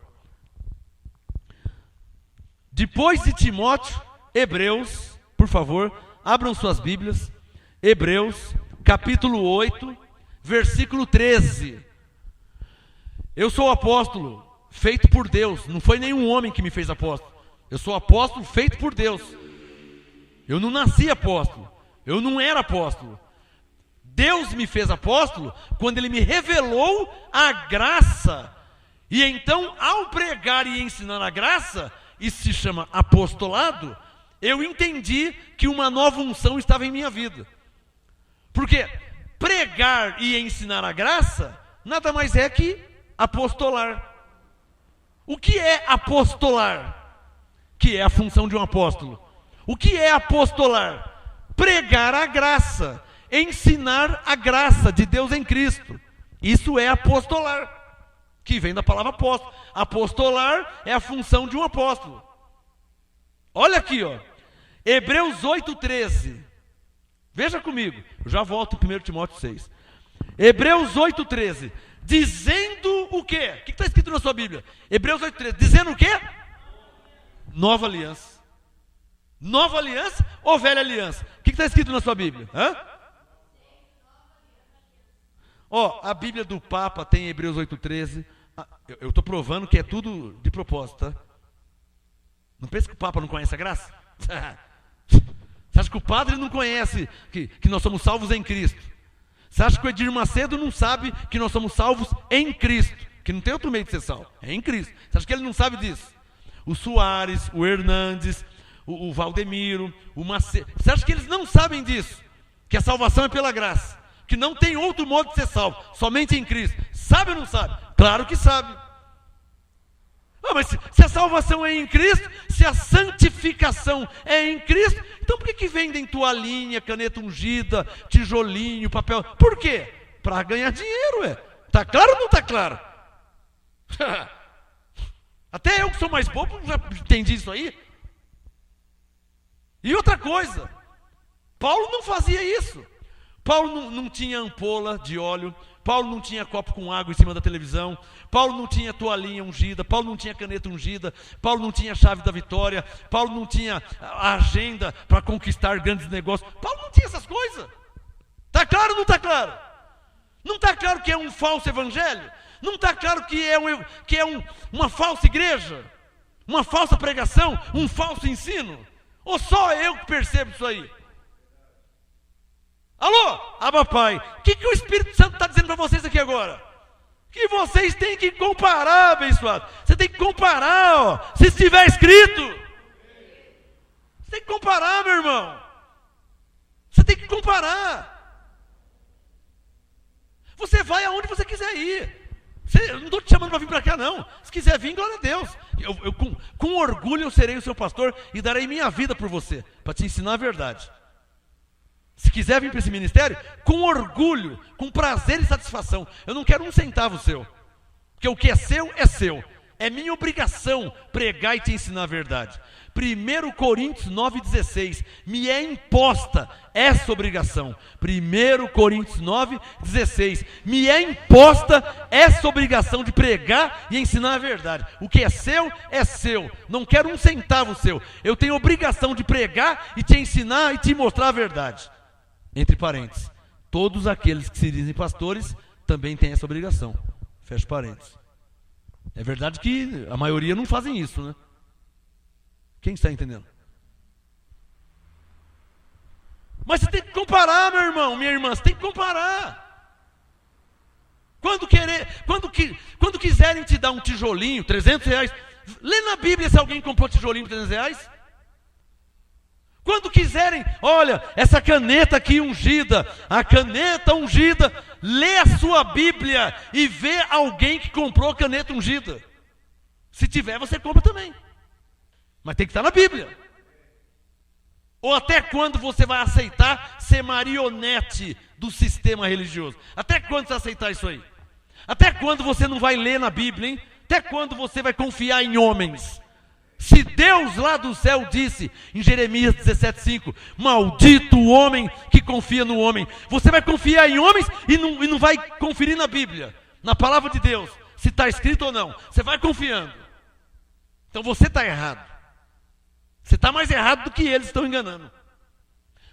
Depois de Timóteo, Hebreus, por favor, abram suas Bíblias. Hebreus, capítulo 8, versículo 13. Eu sou apóstolo, feito por Deus. Não foi nenhum homem que me fez apóstolo. Eu sou apóstolo feito por Deus. Eu não nasci apóstolo. Eu não era apóstolo. Deus me fez apóstolo quando Ele me revelou a graça. E então, ao pregar e ensinar a graça, isso se chama apostolado, eu entendi que uma nova unção estava em minha vida. Porque pregar e ensinar a graça nada mais é que apostolar. O que é apostolar? Que é a função de um apóstolo. O que é apostolar? Pregar a graça, ensinar a graça de Deus em Cristo. Isso é apostolar, que vem da palavra apóstolo. Apostolar é a função de um apóstolo. Olha aqui, ó, Hebreus 8,13. Veja comigo, eu já volto em 1 Timóteo 6. Hebreus 8,13. Dizendo o quê? O que está escrito na sua Bíblia? Hebreus 8,13. Dizendo o quê? Nova aliança. Nova aliança ou velha aliança? O que está escrito na sua Bíblia? Hã? A Bíblia do Papa tem Hebreus 8,13. Eu estou provando que é tudo de propósito, tá? Não pensa que o Papa não conhece a graça? Você acha que o padre não conhece que nós somos salvos em Cristo? Você acha que o Edir Macedo não sabe que nós somos salvos em Cristo? Que não tem outro meio de ser salvo, é em Cristo. Você acha que ele não sabe disso? O Soares, o Hernandes, o Valdemiro, o Macedo. Você acha que eles não sabem disso? Que a salvação é pela graça, que não tem outro modo de ser salvo, somente em Cristo. Sabe ou não sabe? Claro que sabe. Mas se a salvação é em Cristo, se a santificação é em Cristo, então por que vendem toalhinha, caneta ungida, tijolinho, papel? Por quê? Para ganhar dinheiro, Está claro ou não está claro? Até eu que sou mais bobo já entendi isso aí. E outra coisa, Paulo não fazia isso. Paulo não tinha ampola de óleo, Paulo não tinha copo com água em cima da televisão, Paulo não tinha toalhinha ungida, Paulo não tinha caneta ungida, Paulo não tinha chave da vitória, Paulo não tinha a agenda para conquistar grandes negócios. Paulo não tinha essas coisas. Está claro ou não está claro? Não está claro que é um falso evangelho? Não está claro que é uma falsa igreja? Uma falsa pregação? Um falso ensino? Ou só eu que percebo isso aí? Alô, Abba Pai, o que o Espírito Santo está dizendo para vocês aqui agora? Que vocês têm que comparar, abençoado. Você tem que comparar, se estiver escrito. Você tem que comparar, meu irmão. Você tem que comparar. Você vai aonde você quiser ir. Eu não estou te chamando para vir para cá, não. Se quiser vir, glória a Deus. Com orgulho eu serei o seu pastor e darei minha vida por você, para te ensinar a verdade. Se quiser vir para esse ministério, com orgulho, com prazer e satisfação. Eu não quero um centavo seu. Porque o que é seu, é seu. É minha obrigação pregar e te ensinar a verdade. 1 Coríntios 9,16. Me é imposta essa obrigação. 1 Coríntios 9,16. Me é imposta essa obrigação de pregar e ensinar a verdade. O que é seu, é seu. Não quero um centavo seu. Eu tenho obrigação de pregar e te ensinar e te mostrar a verdade. Entre parênteses, todos aqueles que se dizem pastores também têm essa obrigação. Fecha parênteses. É verdade que a maioria não fazem isso, né? Quem está entendendo? Mas você tem que comparar, meu irmão, minha irmã, você tem que comparar. Quando quiserem te dar um tijolinho, R$300, lê na Bíblia se alguém comprou tijolinho por R$300. Quando quiserem, olha, essa caneta aqui ungida, a caneta ungida, lê a sua Bíblia e vê alguém que comprou caneta ungida. Se tiver, você compra também. Mas tem que estar na Bíblia. Ou até quando você vai aceitar ser marionete do sistema religioso? Até quando você vai aceitar isso aí? Até quando você não vai ler na Bíblia, hein? Até quando você vai confiar em homens? Se Deus lá do céu disse, em Jeremias 17,5, maldito o homem que confia no homem. Você vai confiar em homens e não vai conferir na Bíblia, na palavra de Deus, se está escrito ou não. Você vai confiando. Então você está errado. Você está mais errado do que eles estão enganando.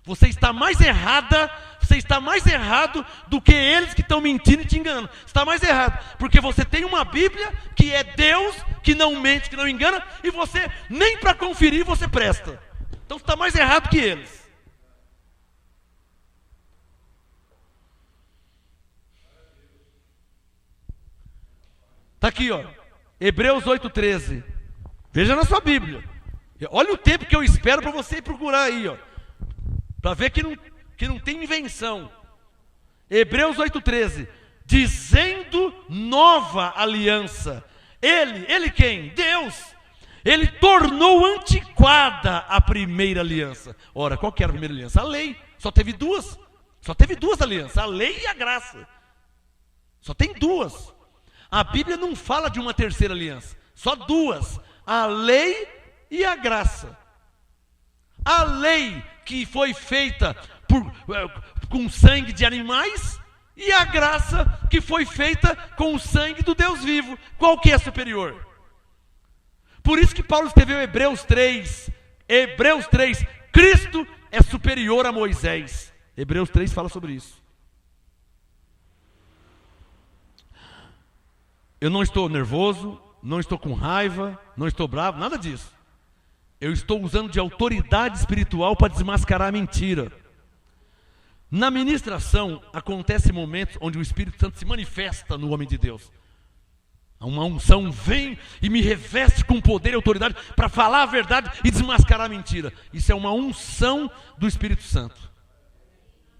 Você está mais errada, você está mais errado do que eles que estão mentindo e te enganando. Você está mais errado, porque você tem uma Bíblia que é Deus, que não mente, que não engana, e você nem para conferir você presta. Então você está mais errado que eles. Está aqui, ó, Hebreus 8,13. Veja na sua Bíblia. Olha o tempo que eu espero para você procurar aí, ó. Para ver que não tem invenção. Hebreus 8,13. Dizendo nova aliança. Ele quem? Deus. Ele tornou antiquada a primeira aliança. Ora, qual que era a primeira aliança? A lei. Só teve duas. Só teve duas alianças. A lei e a graça. Só tem duas. A Bíblia não fala de uma terceira aliança. Só duas. A lei e a graça. A lei que foi feita com sangue de animais e a graça que foi feita com o sangue do Deus vivo. Qual que é superior? Por isso que Paulo escreveu Hebreus 3. Hebreus 3. Cristo é superior a Moisés. Hebreus 3 fala sobre isso. Eu não estou nervoso, não estou com raiva, não estou bravo, nada disso. Eu estou usando de autoridade espiritual para desmascarar a mentira. Na ministração, acontecem momentos onde o Espírito Santo se manifesta no homem de Deus. Uma unção vem e me reveste com poder e autoridade para falar a verdade e desmascarar a mentira. Isso é uma unção do Espírito Santo.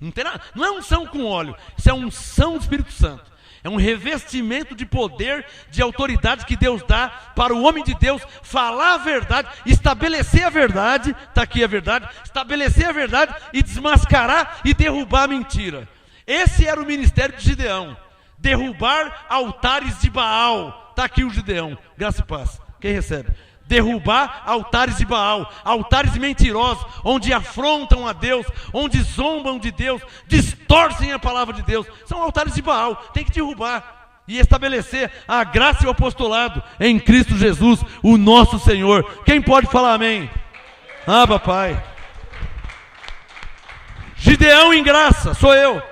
Não tem nada, não é unção com óleo, isso é unção do Espírito Santo. É um revestimento de poder, de autoridade que Deus dá para o homem de Deus falar a verdade, estabelecer a verdade, está aqui a verdade, estabelecer a verdade e desmascarar e derrubar a mentira. Esse era o ministério de Gideão, derrubar altares de Baal. Está aqui o Gideão, graça e paz, quem recebe? Derrubar altares de Baal, altares mentirosos, onde afrontam a Deus, onde zombam de Deus, distorcem a palavra de Deus. São altares de Baal, tem que derrubar e estabelecer a graça e o apostolado em Cristo Jesus, o nosso Senhor. Quem pode falar amém? Papai. Gideão em graça, sou eu.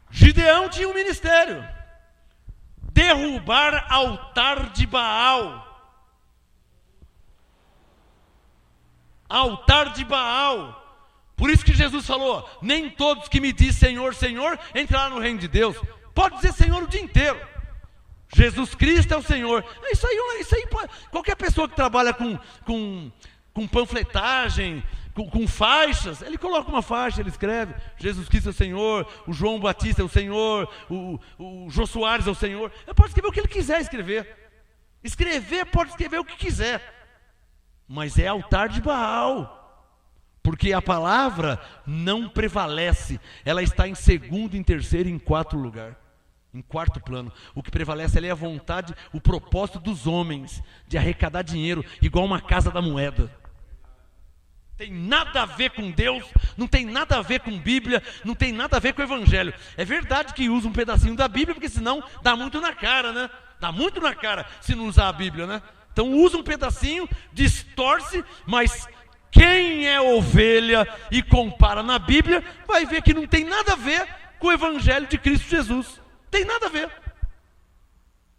Gideão tinha um ministério. Derrubar altar de Baal. Altar de Baal. Por isso que Jesus falou: nem todos que me dizem Senhor, Senhor entrarão no reino de Deus. Pode dizer Senhor o dia inteiro. Jesus Cristo é o Senhor. Isso aí qualquer pessoa que trabalha com panfletagem, com faixas, ele coloca uma faixa, ele escreve Jesus Cristo é o Senhor, o João Batista é o Senhor, o Jô Soares é o Senhor. Ele pode escrever o que ele quiser escrever, pode escrever o que quiser, mas é altar de Baal, porque a palavra não prevalece, ela está em segundo, em terceiro e em quarto lugar, em quarto plano. O que prevalece ali é a vontade, o propósito dos homens de arrecadar dinheiro, igual uma casa da moeda. Tem nada a ver com Deus, não tem nada a ver com Bíblia, não tem nada a ver com o Evangelho. É verdade que usa um pedacinho da Bíblia, porque senão dá muito na cara, né? Dá muito na cara se não usar a Bíblia, né? Então usa um pedacinho, distorce, mas quem é ovelha e compara na Bíblia, vai ver que não tem nada a ver com o Evangelho de Cristo Jesus. Tem nada a ver.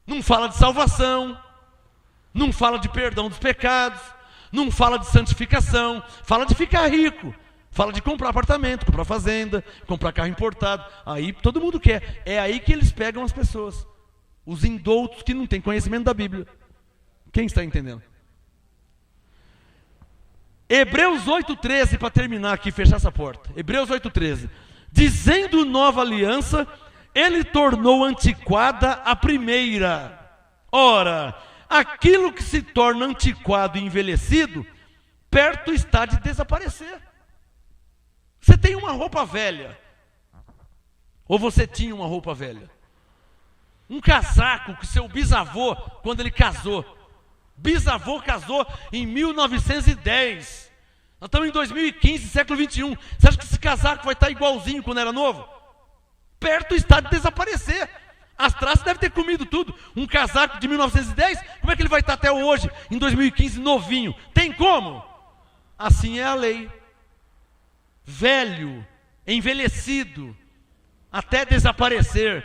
Não fala de salvação, não fala de perdão dos pecados, não fala de santificação, fala de ficar rico, fala de comprar apartamento, comprar fazenda, comprar carro importado. Aí todo mundo quer. É aí que eles pegam as pessoas, os indoutos que não têm conhecimento da Bíblia. Quem está entendendo? Hebreus 8,13, para terminar aqui, fechar essa porta. Hebreus 8,13. Dizendo nova aliança, ele tornou antiquada a primeira. Ora, aquilo que se torna antiquado e envelhecido, perto está de desaparecer. Você tem uma roupa velha, ou você tinha uma roupa velha, um casaco que seu bisavô, quando ele casou, bisavô casou em 1910, nós estamos em 2015, século 21, você acha que esse casaco vai estar igualzinho quando era novo? Perto está de desaparecer. As traças devem ter comido tudo. Um casaco de 1910, como é que ele vai estar até hoje, em 2015, novinho? Tem como? Assim é a lei. Velho, envelhecido, até desaparecer.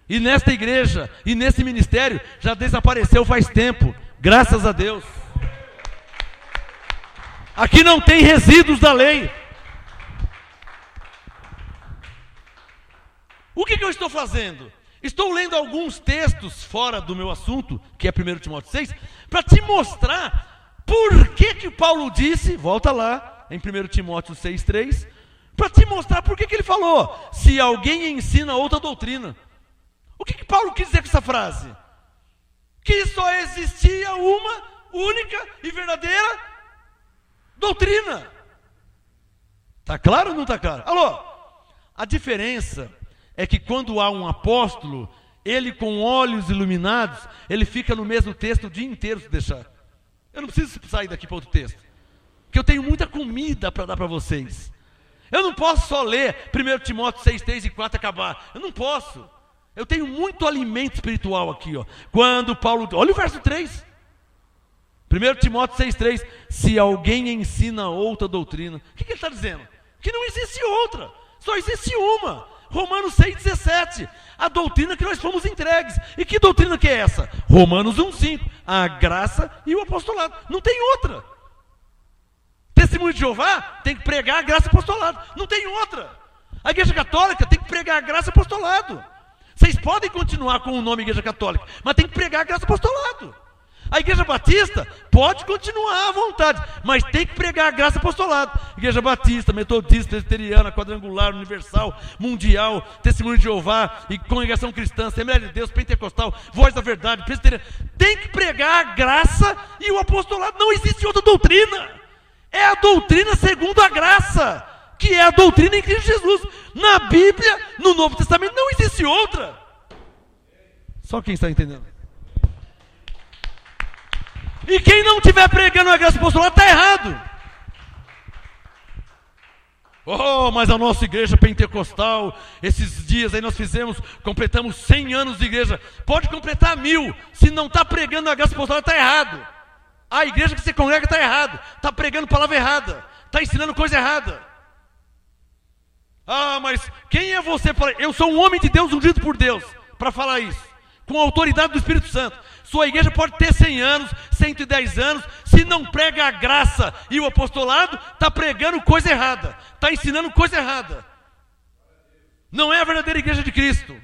E nesta igreja, e nesse ministério, já desapareceu faz tempo. Graças a Deus. Aqui não tem resíduos da lei. O que eu estou fazendo? Estou lendo alguns textos fora do meu assunto, que é 1 Timóteo 6, para te mostrar por que Paulo disse, volta lá, em 1 Timóteo 6,3, para te mostrar por que ele falou, se alguém ensina outra doutrina. O que Paulo quis dizer com essa frase? Que só existia uma única e verdadeira doutrina. Está claro ou não está claro? Alô? A diferença é que quando há um apóstolo, ele com olhos iluminados, ele fica no mesmo texto o dia inteiro se deixar. Eu não preciso sair daqui para outro texto, porque eu tenho muita comida para dar para vocês. Eu não posso só ler 1 Timóteo 6, 3 e 4 e acabar. Eu não posso. Eu tenho muito alimento espiritual aqui, ó. Quando Paulo, olha o verso 3. 1 Timóteo 6, 3. Se alguém ensina outra doutrina. O que ele está dizendo? Que não existe outra. Só existe uma. Romanos 6,17. A doutrina que nós fomos entregues. E que doutrina que é essa? Romanos 1,5. A graça e o apostolado. Não tem outra. Testemunho de Jeová tem que pregar a graça e o apostolado. Não tem outra. A Igreja Católica tem que pregar a graça e o apostolado. Vocês podem continuar com o nome Igreja Católica, mas tem que pregar a graça e o apostolado. A Igreja Batista pode continuar à vontade, mas tem que pregar a graça e o apostolado. Igreja Batista, Metodista, Presbiteriana, Quadrangular, Universal, Mundial, Testemunho de Jeová, e Congregação Cristã, Assembleia de Deus, Pentecostal, Voz da Verdade, Presbiteriana. Tem que pregar a graça e o apostolado. Não existe outra doutrina. É a doutrina segundo a graça, que é a doutrina em Cristo Jesus. Na Bíblia, no Novo Testamento, não existe outra. Só quem está entendendo. E quem não estiver pregando a graça apostolada está errado. Oh, mas a nossa igreja pentecostal, esses dias aí nós completamos 100 anos de igreja. Pode completar 1000, se não está pregando a graça apostolada está errado. A igreja que você congrega está errado, está pregando palavra errada, está ensinando coisa errada. Ah, mas quem é você para... Eu sou um homem de Deus, ungido por Deus, para falar isso, com a autoridade do Espírito Santo. Sua igreja pode ter 100 anos, 110 anos, se não prega a graça e o apostolado, está pregando coisa errada, está ensinando coisa errada. Não é a verdadeira igreja de Cristo.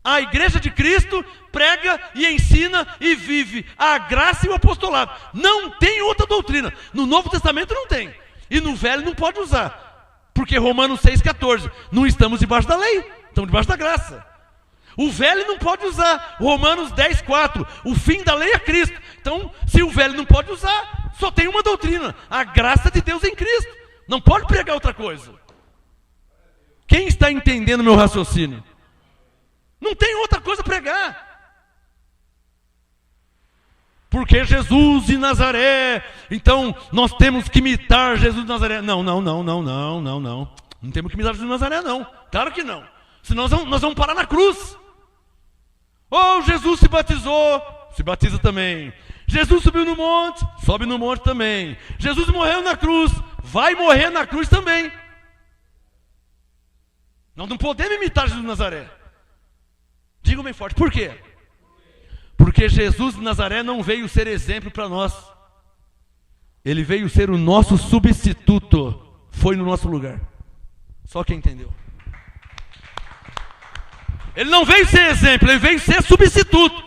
A igreja de Cristo prega e ensina e vive a graça e o apostolado. Não tem outra doutrina. No Novo Testamento não tem. E no Velho não pode usar. Porque Romanos 6,14. Não estamos debaixo da lei, estamos debaixo da graça. O Velho não pode usar. Romanos 10,4. O fim da lei é Cristo. Então, se o Velho não pode usar, só tem uma doutrina. A graça de Deus em Cristo. Não pode pregar outra coisa. Quem está entendendo meu raciocínio? Não tem outra coisa a pregar. Porque Jesus de Nazaré, então nós temos que imitar Jesus de Nazaré. Não. Não temos que imitar Jesus de Nazaré, não. Claro que não. Senão nós vamos parar na cruz. Oh, Jesus se batizou, se batiza também. Jesus subiu no monte, sobe no monte também. Jesus morreu na cruz, vai morrer na cruz também. Nós não podemos imitar Jesus de Nazaré. Diga bem forte, por quê? Porque Jesus de Nazaré não veio ser exemplo para nós. Ele veio ser o nosso substituto. Foi no nosso lugar. Só quem entendeu. Ele não veio ser exemplo, ele veio ser substituto.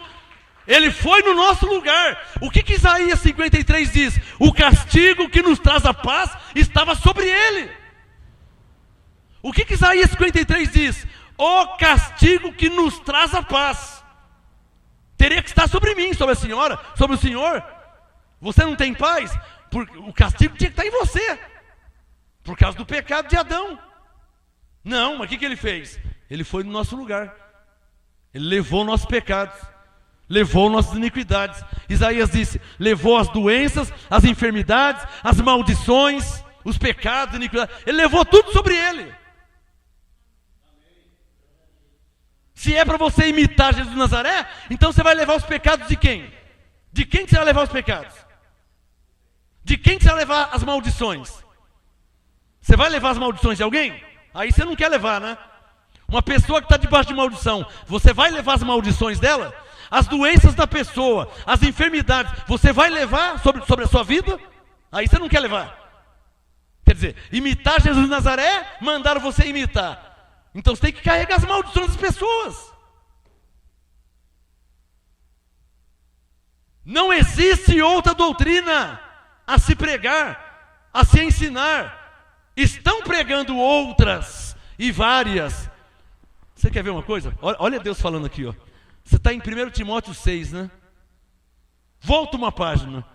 Ele foi no nosso lugar. O que Isaías 53 diz? O castigo que nos traz a paz estava sobre ele. O que Isaías 53 diz? O castigo que nos traz a paz teria que estar sobre mim, sobre a senhora, sobre o senhor. Você não tem paz? Porque o castigo tinha que estar em você, por causa do pecado de Adão. Não, mas o que ele fez? Ele foi no nosso lugar. Ele levou nossos pecados, levou nossas iniquidades. Isaías disse, levou as doenças, as enfermidades, as maldições, os pecados, as iniquidades. Ele levou tudo sobre ele. Se é para você imitar Jesus de Nazaré, então você vai levar os pecados de quem? De quem que você vai levar os pecados? De quem que você vai levar as maldições? Você vai levar as maldições de alguém? Aí você não quer levar, né? Uma pessoa que está debaixo de maldição, você vai levar as maldições dela? As doenças da pessoa, as enfermidades, você vai levar sobre a sua vida? Aí você não quer levar. Quer dizer, imitar Jesus de Nazaré, mandaram você imitar. Então você tem que carregar as maldições das pessoas. Não existe outra doutrina a se pregar, a se ensinar. Estão pregando outras e várias. Você quer ver uma coisa? Olha Deus falando aqui, ó. Você está em 1 Timóteo 6, né? Volta uma página.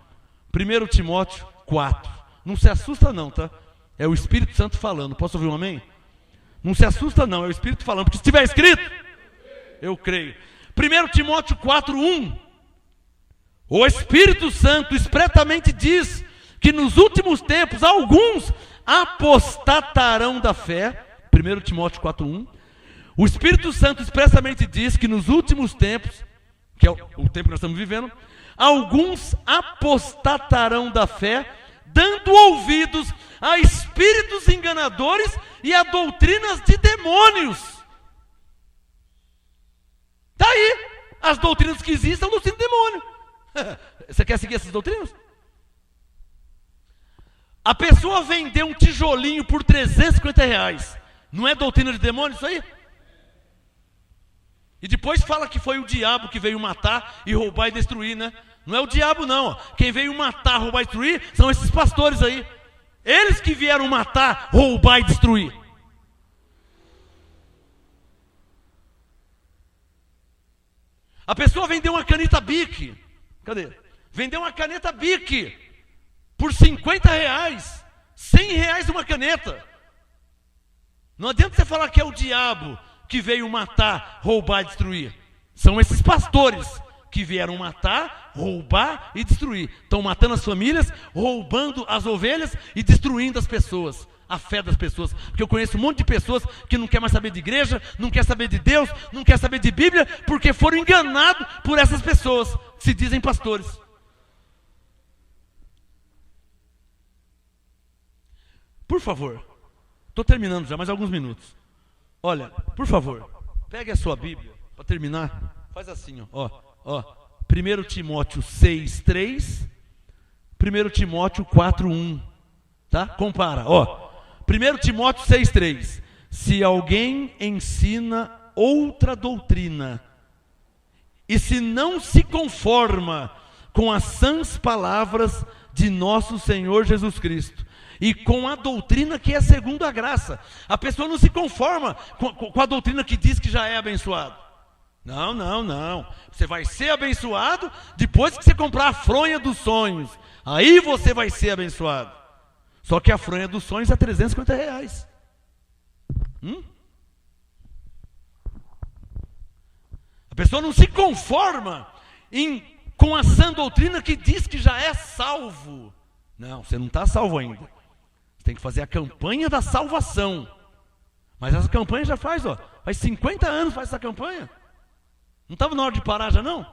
1 Timóteo 4. Não se assusta não, tá? É o Espírito Santo falando. Posso ouvir um amém? Não se assusta não, é o Espírito falando. Porque se estiver escrito, eu creio. 1 Timóteo 4:1. O Espírito Santo expressamente diz que nos últimos tempos alguns apostatarão da fé. 1 Timóteo 4:1. O Espírito Santo expressamente diz que nos últimos tempos, que é o tempo que nós estamos vivendo, alguns apostatarão da fé, dando ouvidos a espíritos enganadores e a doutrinas de demônios. Está aí. As doutrinas que existem são doutrinas de demônio. Você quer seguir essas doutrinas? A pessoa vender um tijolinho por R$350. Não é doutrina de demônio isso aí? E depois fala que foi o diabo que veio matar e roubar e destruir, né? Não é o diabo não. Quem veio matar, roubar e destruir são esses pastores aí. Eles que vieram matar, roubar e destruir. A pessoa vendeu uma caneta Bic. Cadê? Vendeu uma caneta Bic por R$50. R$100 uma caneta. Não adianta você falar que é o diabo que veio matar, roubar e destruir. São esses pastores que vieram matar, roubar e destruir. Estão matando as famílias, roubando as ovelhas e destruindo as pessoas, a fé das pessoas. Porque eu conheço um monte de pessoas que não quer mais saber de igreja, não quer saber de Deus, não quer saber de Bíblia, porque foram enganados por essas pessoas que se dizem pastores. Por favor, estou terminando já, mais alguns minutos. Olha, por favor, pegue a sua Bíblia, para terminar, faz assim, ó. 1 Timóteo 6:3, 1 Timóteo 4:1, tá? Compara, 1 Timóteo 6:3, se alguém ensina outra doutrina, e se não se conforma com as sãs palavras de nosso Senhor Jesus Cristo, e com a doutrina que é segundo a graça. A pessoa não se conforma com a doutrina que diz que já é abençoado. Não. Você vai ser abençoado depois que você comprar a fronha dos sonhos. Aí você vai ser abençoado. Só que a fronha dos sonhos é R$350. A pessoa não se conforma com a sã doutrina que diz que já é salvo. Não, você não está salvo ainda. Tem que fazer a campanha da salvação. Mas essa campanha já faz 50 anos faz essa campanha. Não estava na hora de parar já não?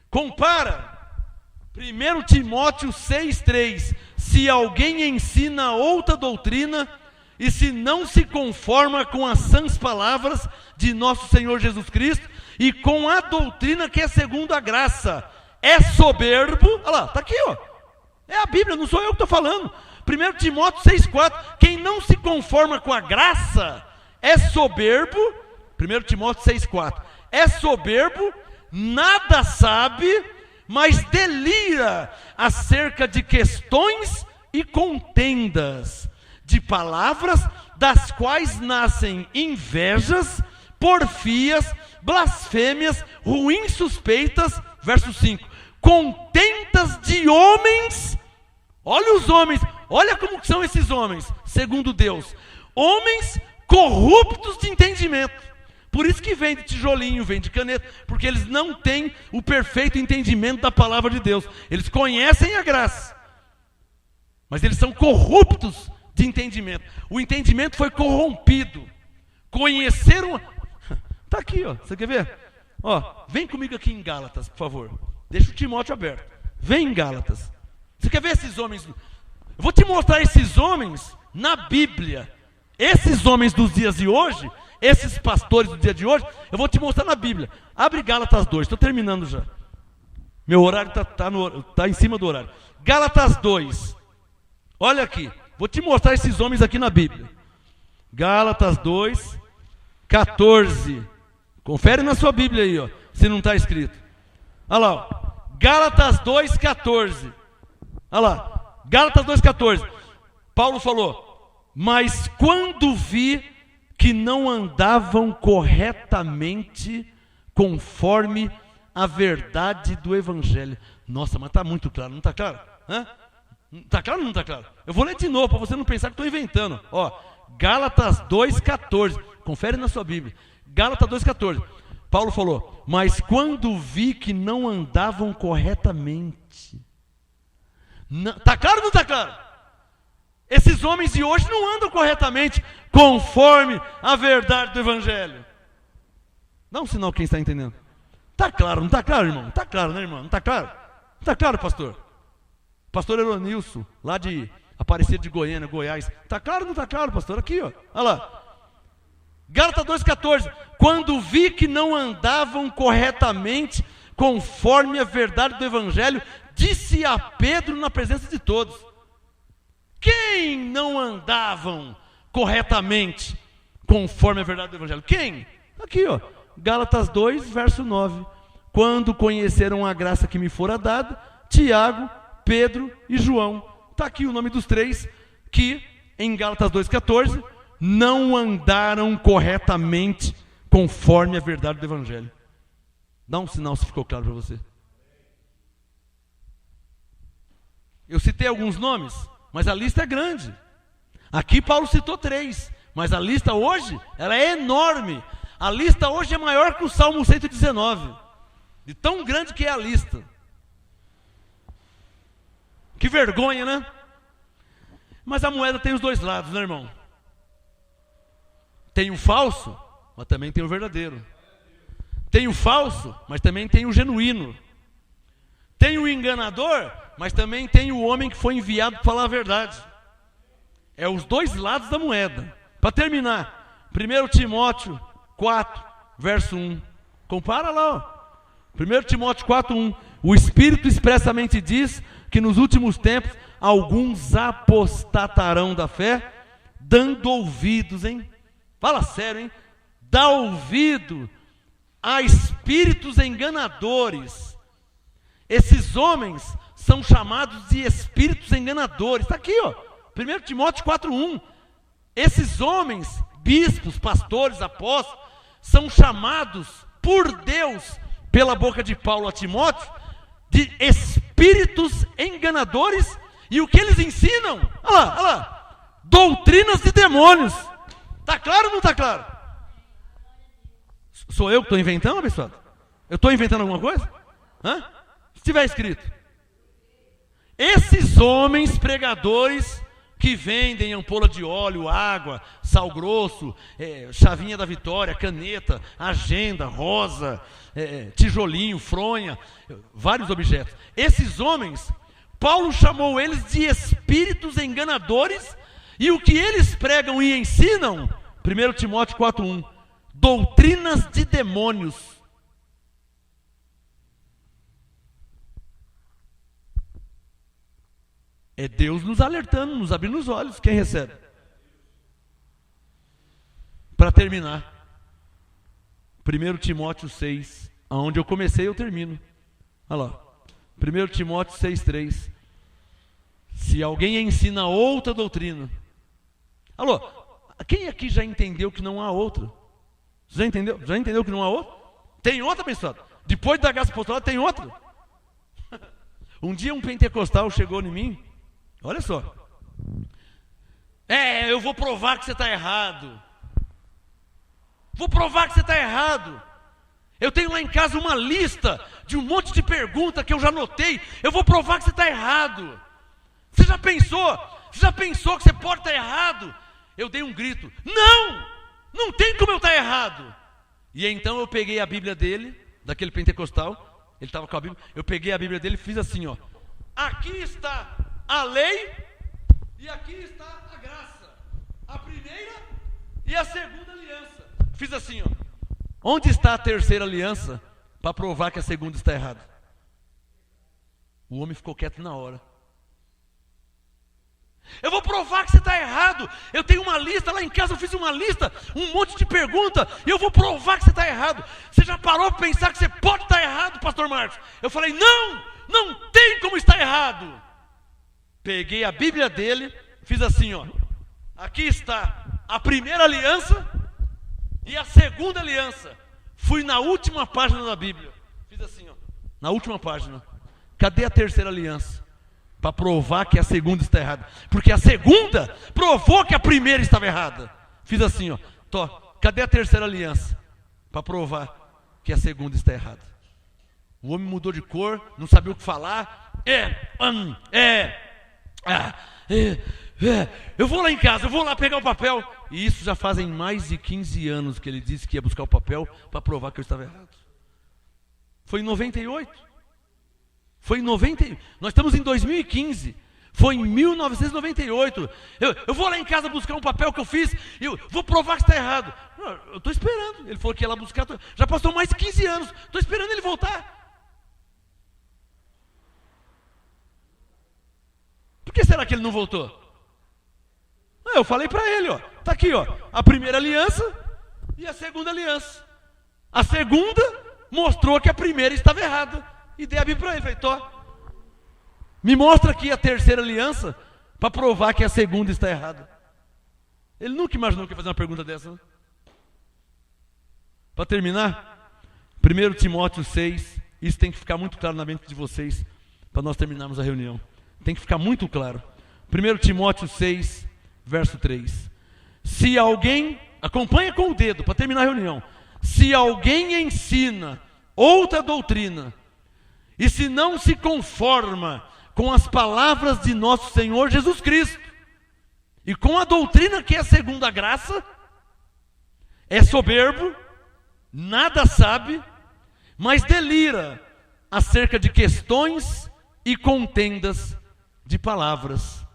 Compara 1 Timóteo 6:3, se alguém ensina outra doutrina e se não se conforma com as sãs palavras de nosso Senhor Jesus Cristo e com a doutrina que é segundo a graça, é soberbo. Olha lá, está aqui, é a Bíblia, não sou eu que estou falando. 1 Timóteo 6,4, quem não se conforma com a graça é soberbo. 1 Timóteo 6,4, é soberbo, nada sabe, mas delira acerca de questões e contendas, de palavras das quais nascem invejas, porfias, blasfêmias, ruins suspeitas. Verso 5, contentas de homens. Olha os homens, olha como são esses homens, segundo Deus, homens corruptos de entendimento. Por isso que vem de tijolinho, vem de caneta, porque eles não têm o perfeito entendimento da palavra de Deus. Eles conhecem a graça, mas eles são corruptos de entendimento. O entendimento foi corrompido. Conheceram. Está aqui, você quer ver? Vem comigo aqui em Gálatas, por favor. Deixa o Timóteo aberto. Vem em Gálatas. Você quer ver esses homens? Eu vou te mostrar esses homens na Bíblia. Esses homens dos dias de hoje, esses pastores do dia de hoje, eu vou te mostrar na Bíblia. Abre Gálatas 2, estou terminando já. Meu horário está em cima do horário. Gálatas 2. Olha aqui. Vou te mostrar esses homens aqui na Bíblia. Gálatas 2, 14. Confere na sua Bíblia aí, se não está escrito. Olha lá, Gálatas 2, 14. Olha lá, Gálatas 2, 14. Paulo falou, mas quando vi que não andavam corretamente conforme a verdade do Evangelho. Nossa, mas está muito claro, não está claro? Está claro ou não está claro? Eu vou ler de novo, para você não pensar que estou inventando. Gálatas 2,14. Confere na sua Bíblia. Gálatas 2,14. Paulo falou, mas quando vi que não andavam corretamente. Está claro ou não está claro? Esses homens de hoje não andam corretamente conforme a verdade do Evangelho. Dá um sinal quem está entendendo. Está claro, não está claro, irmão? Está claro, né, irmão? Não está claro? Está claro, pastor? Pastor Eronilson, lá de Aparecida de Goiânia, Goiás. Está claro ou não está claro, pastor? Aqui, ó. Olha lá. Gálatas 2,14. Quando vi que não andavam corretamente conforme a verdade do Evangelho, disse a Pedro na presença de todos. Quem não andavam corretamente conforme a verdade do Evangelho? Quem? Aqui, ó. Gálatas 2, verso 9. Quando conheceram a graça que me fora dada, Tiago, Pedro e João. Está aqui o nome dos três que, em Gálatas 2,14, não andaram corretamente conforme a verdade do Evangelho. Dá um sinal se ficou claro para você. Eu citei alguns nomes, mas a lista é grande. Aqui Paulo citou 3, mas a lista hoje, ela é enorme. A lista hoje é maior que o Salmo 119, de tão grande que é a lista. Que vergonha, né? Mas a moeda tem os dois lados, né, irmão? Tem o falso, mas também tem o verdadeiro. Tem o falso, mas também tem o genuíno. Tem o enganador, mas também tem o homem que foi enviado para falar a verdade. É os dois lados da moeda. Para terminar, 1 Timóteo 4, verso 1. Compara lá, ó. 1 Timóteo 4, 1. O Espírito expressamente diz que nos últimos tempos alguns apostatarão da fé, dando ouvidos, hein? Fala sério, hein? Dá ouvido a espíritos enganadores. Esses homens são chamados de espíritos enganadores. Está aqui, ó. 1 Timóteo 4:1. Esses homens, bispos, pastores, apóstolos, são chamados por Deus, pela boca de Paulo a Timóteo, de espíritos enganadores. E o que eles ensinam? Olha lá, olha lá. Doutrinas de demônios. Está claro ou não está claro? Sou eu que estou inventando, pessoal? Eu estou inventando alguma coisa? Hã? Se tiver escrito. Esses homens pregadores que vendem ampola de óleo, água, sal grosso, chavinha da vitória, caneta, agenda, rosa, tijolinho, fronha, vários objetos. Esses homens, Paulo chamou eles de espíritos enganadores, e o que eles pregam e ensinam, 1 Timóteo 4:1, doutrinas de demônios. É Deus nos alertando, nos abrindo os olhos. Quem recebe? Para terminar, 1 Timóteo 6, aonde eu comecei eu termino. Olha lá, 1 Timóteo 6:3. Se alguém ensina outra doutrina. Alô, quem aqui já entendeu que não há outra? Já entendeu? Já entendeu que não há outra? Tem outra, pessoal? Depois da graça apostolada tem outra? Um dia um pentecostal chegou em mim. Olha só. Eu vou provar que você está errado. Vou provar que você está errado. Eu tenho lá em casa uma lista de um monte de perguntas que eu já anotei. Eu vou provar que você está errado. Você já pensou? Você já pensou que você pode estar errado? Eu dei um grito. Não tem como eu estar errado. E então eu peguei a Bíblia dele, daquele pentecostal. Ele estava com a Bíblia. Eu peguei a Bíblia dele e fiz assim, ó. Aqui está a lei e aqui está a graça. A primeira e a segunda aliança. Fiz assim, ó. Onde está a terceira aliança para provar que a segunda está errada? O homem ficou quieto na hora. Eu vou provar que você está errado. Eu tenho uma lista lá em casa, eu fiz uma lista, um monte de perguntas, e eu vou provar que você está errado. Você já parou para pensar que você pode estar errado, pastor Marcos? Eu falei, não tem como estar errado. Peguei a Bíblia dele, fiz assim, ó. Aqui está a primeira aliança e a segunda aliança. Fui na última página da Bíblia. Fiz assim, ó. Na última página. Cadê a terceira aliança? Para provar que a segunda está errada. Porque a segunda provou que a primeira estava errada. Fiz assim, ó. Cadê a terceira aliança? Para provar que a segunda está errada. O homem mudou de cor, não sabia o que falar. Eu vou lá em casa, eu vou lá pegar o papel. E isso já fazem mais de 15 anos que ele disse que ia buscar o papel para provar que eu estava errado. Foi em 98. Nós estamos em 2015. Foi em 1998. Eu vou lá em casa buscar um papel que eu fiz e eu vou provar que está errado. Não, eu estou esperando. Ele falou que ia lá buscar. Já passou mais de 15 anos. Estou esperando ele voltar. Por que será que ele não voltou? Eu falei para ele, ó. Está aqui, ó. A primeira aliança e a segunda aliança. A segunda mostrou que a primeira estava errada. E dei a Bíblia para ele. Falei, Tó, me mostra aqui a terceira aliança para provar que a segunda está errada. Ele nunca imaginou que ia fazer uma pergunta dessa, né? Para terminar, 1 Timóteo 6, isso tem que ficar muito claro na mente de vocês, para nós terminarmos a reunião. Tem que ficar muito claro. 1 Timóteo 6, verso 3. Se alguém, acompanha com o dedo, para terminar a reunião. Se alguém ensina outra doutrina, e se não se conforma com as palavras de nosso Senhor Jesus Cristo, e com a doutrina que é segundo a graça, é soberbo, nada sabe, mas delira acerca de questões e contendas de palavras,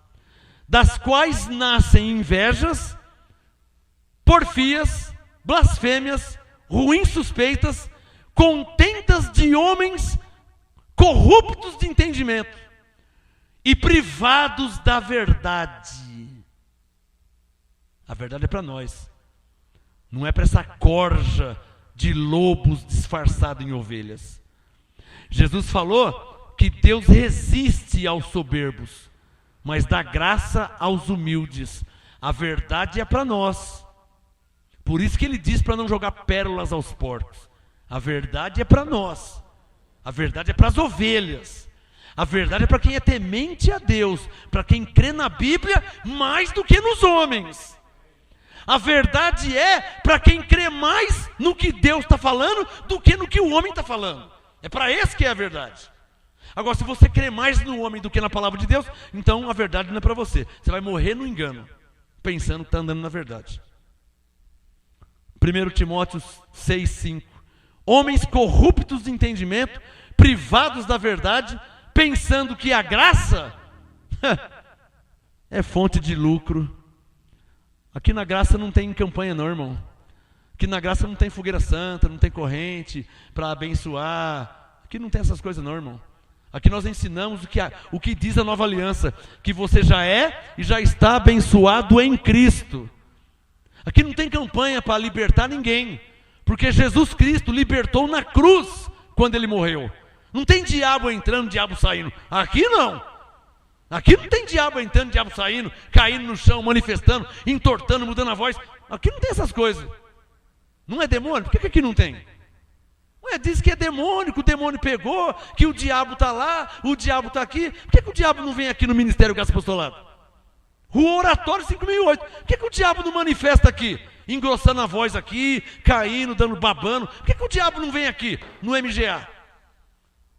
das quais nascem invejas, porfias, blasfêmias, ruins suspeitas, contendas de homens corruptos de entendimento e privados da verdade. A verdade é para nós, não é para essa corja de lobos disfarçados em ovelhas. Jesus falou que Deus resiste aos soberbos, mas dá graça aos humildes. A verdade é para nós. Por isso que ele diz para não jogar pérolas aos porcos. A verdade é para nós. A verdade é para as ovelhas. A verdade é para quem é temente a Deus, para quem crê na Bíblia mais do que nos homens. A verdade é para quem crê mais no que Deus está falando do que no que o homem está falando. É para esse que é a verdade. Agora, se você crê mais no homem do que na palavra de Deus, então a verdade não é para você. Você vai morrer no engano, pensando que está andando na verdade. 1 Timóteo 6,5. Homens corruptos de entendimento, privados da verdade, pensando que a graça é fonte de lucro. Aqui na graça não tem campanha não, irmão. Aqui na graça não tem fogueira santa, não tem corrente para abençoar. Aqui não tem essas coisas não, irmão. Aqui nós ensinamos o que diz a nova aliança, que você já é e já está abençoado em Cristo. Aqui não tem campanha para libertar ninguém, porque Jesus Cristo libertou na cruz quando ele morreu. Não tem diabo entrando, diabo saindo. Aqui não. Aqui não tem diabo entrando, diabo saindo, caindo no chão, manifestando, entortando, mudando a voz. Aqui não tem essas coisas. Não é demônio? Por que aqui não tem? Ué, diz que é demônio, que o demônio pegou, que o diabo está lá, o diabo está aqui. Por que o diabo não vem aqui no Ministério Graça e Apostolado? Rua Oratório 5008. Por que o diabo não manifesta aqui? Engrossando a voz aqui, caindo, dando babando. Por que o diabo não vem aqui no MGA?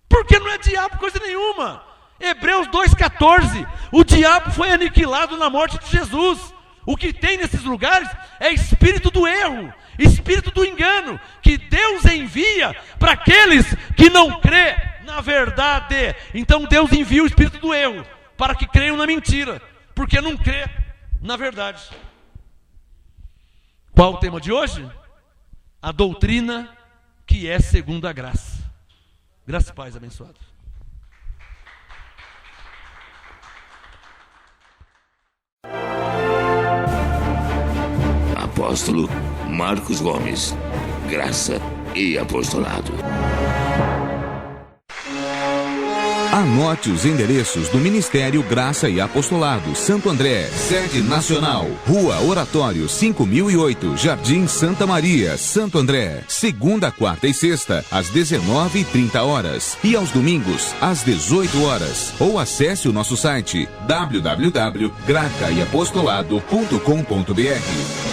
Porque não é diabo coisa nenhuma. Hebreus 2,14. O diabo foi aniquilado na morte de Jesus. O que tem nesses lugares é espírito do erro, espírito do engano, que Deus envia para aqueles que não crê na verdade. Então Deus envia o espírito do erro para que creiam na mentira, porque não crê na verdade. Qual o tema de hoje? A doutrina que é segundo a graça. Graça e paz, abençoado. Apóstolo Marcos Gomes, graça e apostolado. Anote os endereços do Ministério Graça e Apostolado Santo André, sede nacional, Rua Oratório 5008, Jardim Santa Maria, Santo André, segunda, quarta e sexta, às 19h30 e aos domingos, às 18 horas. Ou acesse o nosso site www.gracaiapostolado.com.br.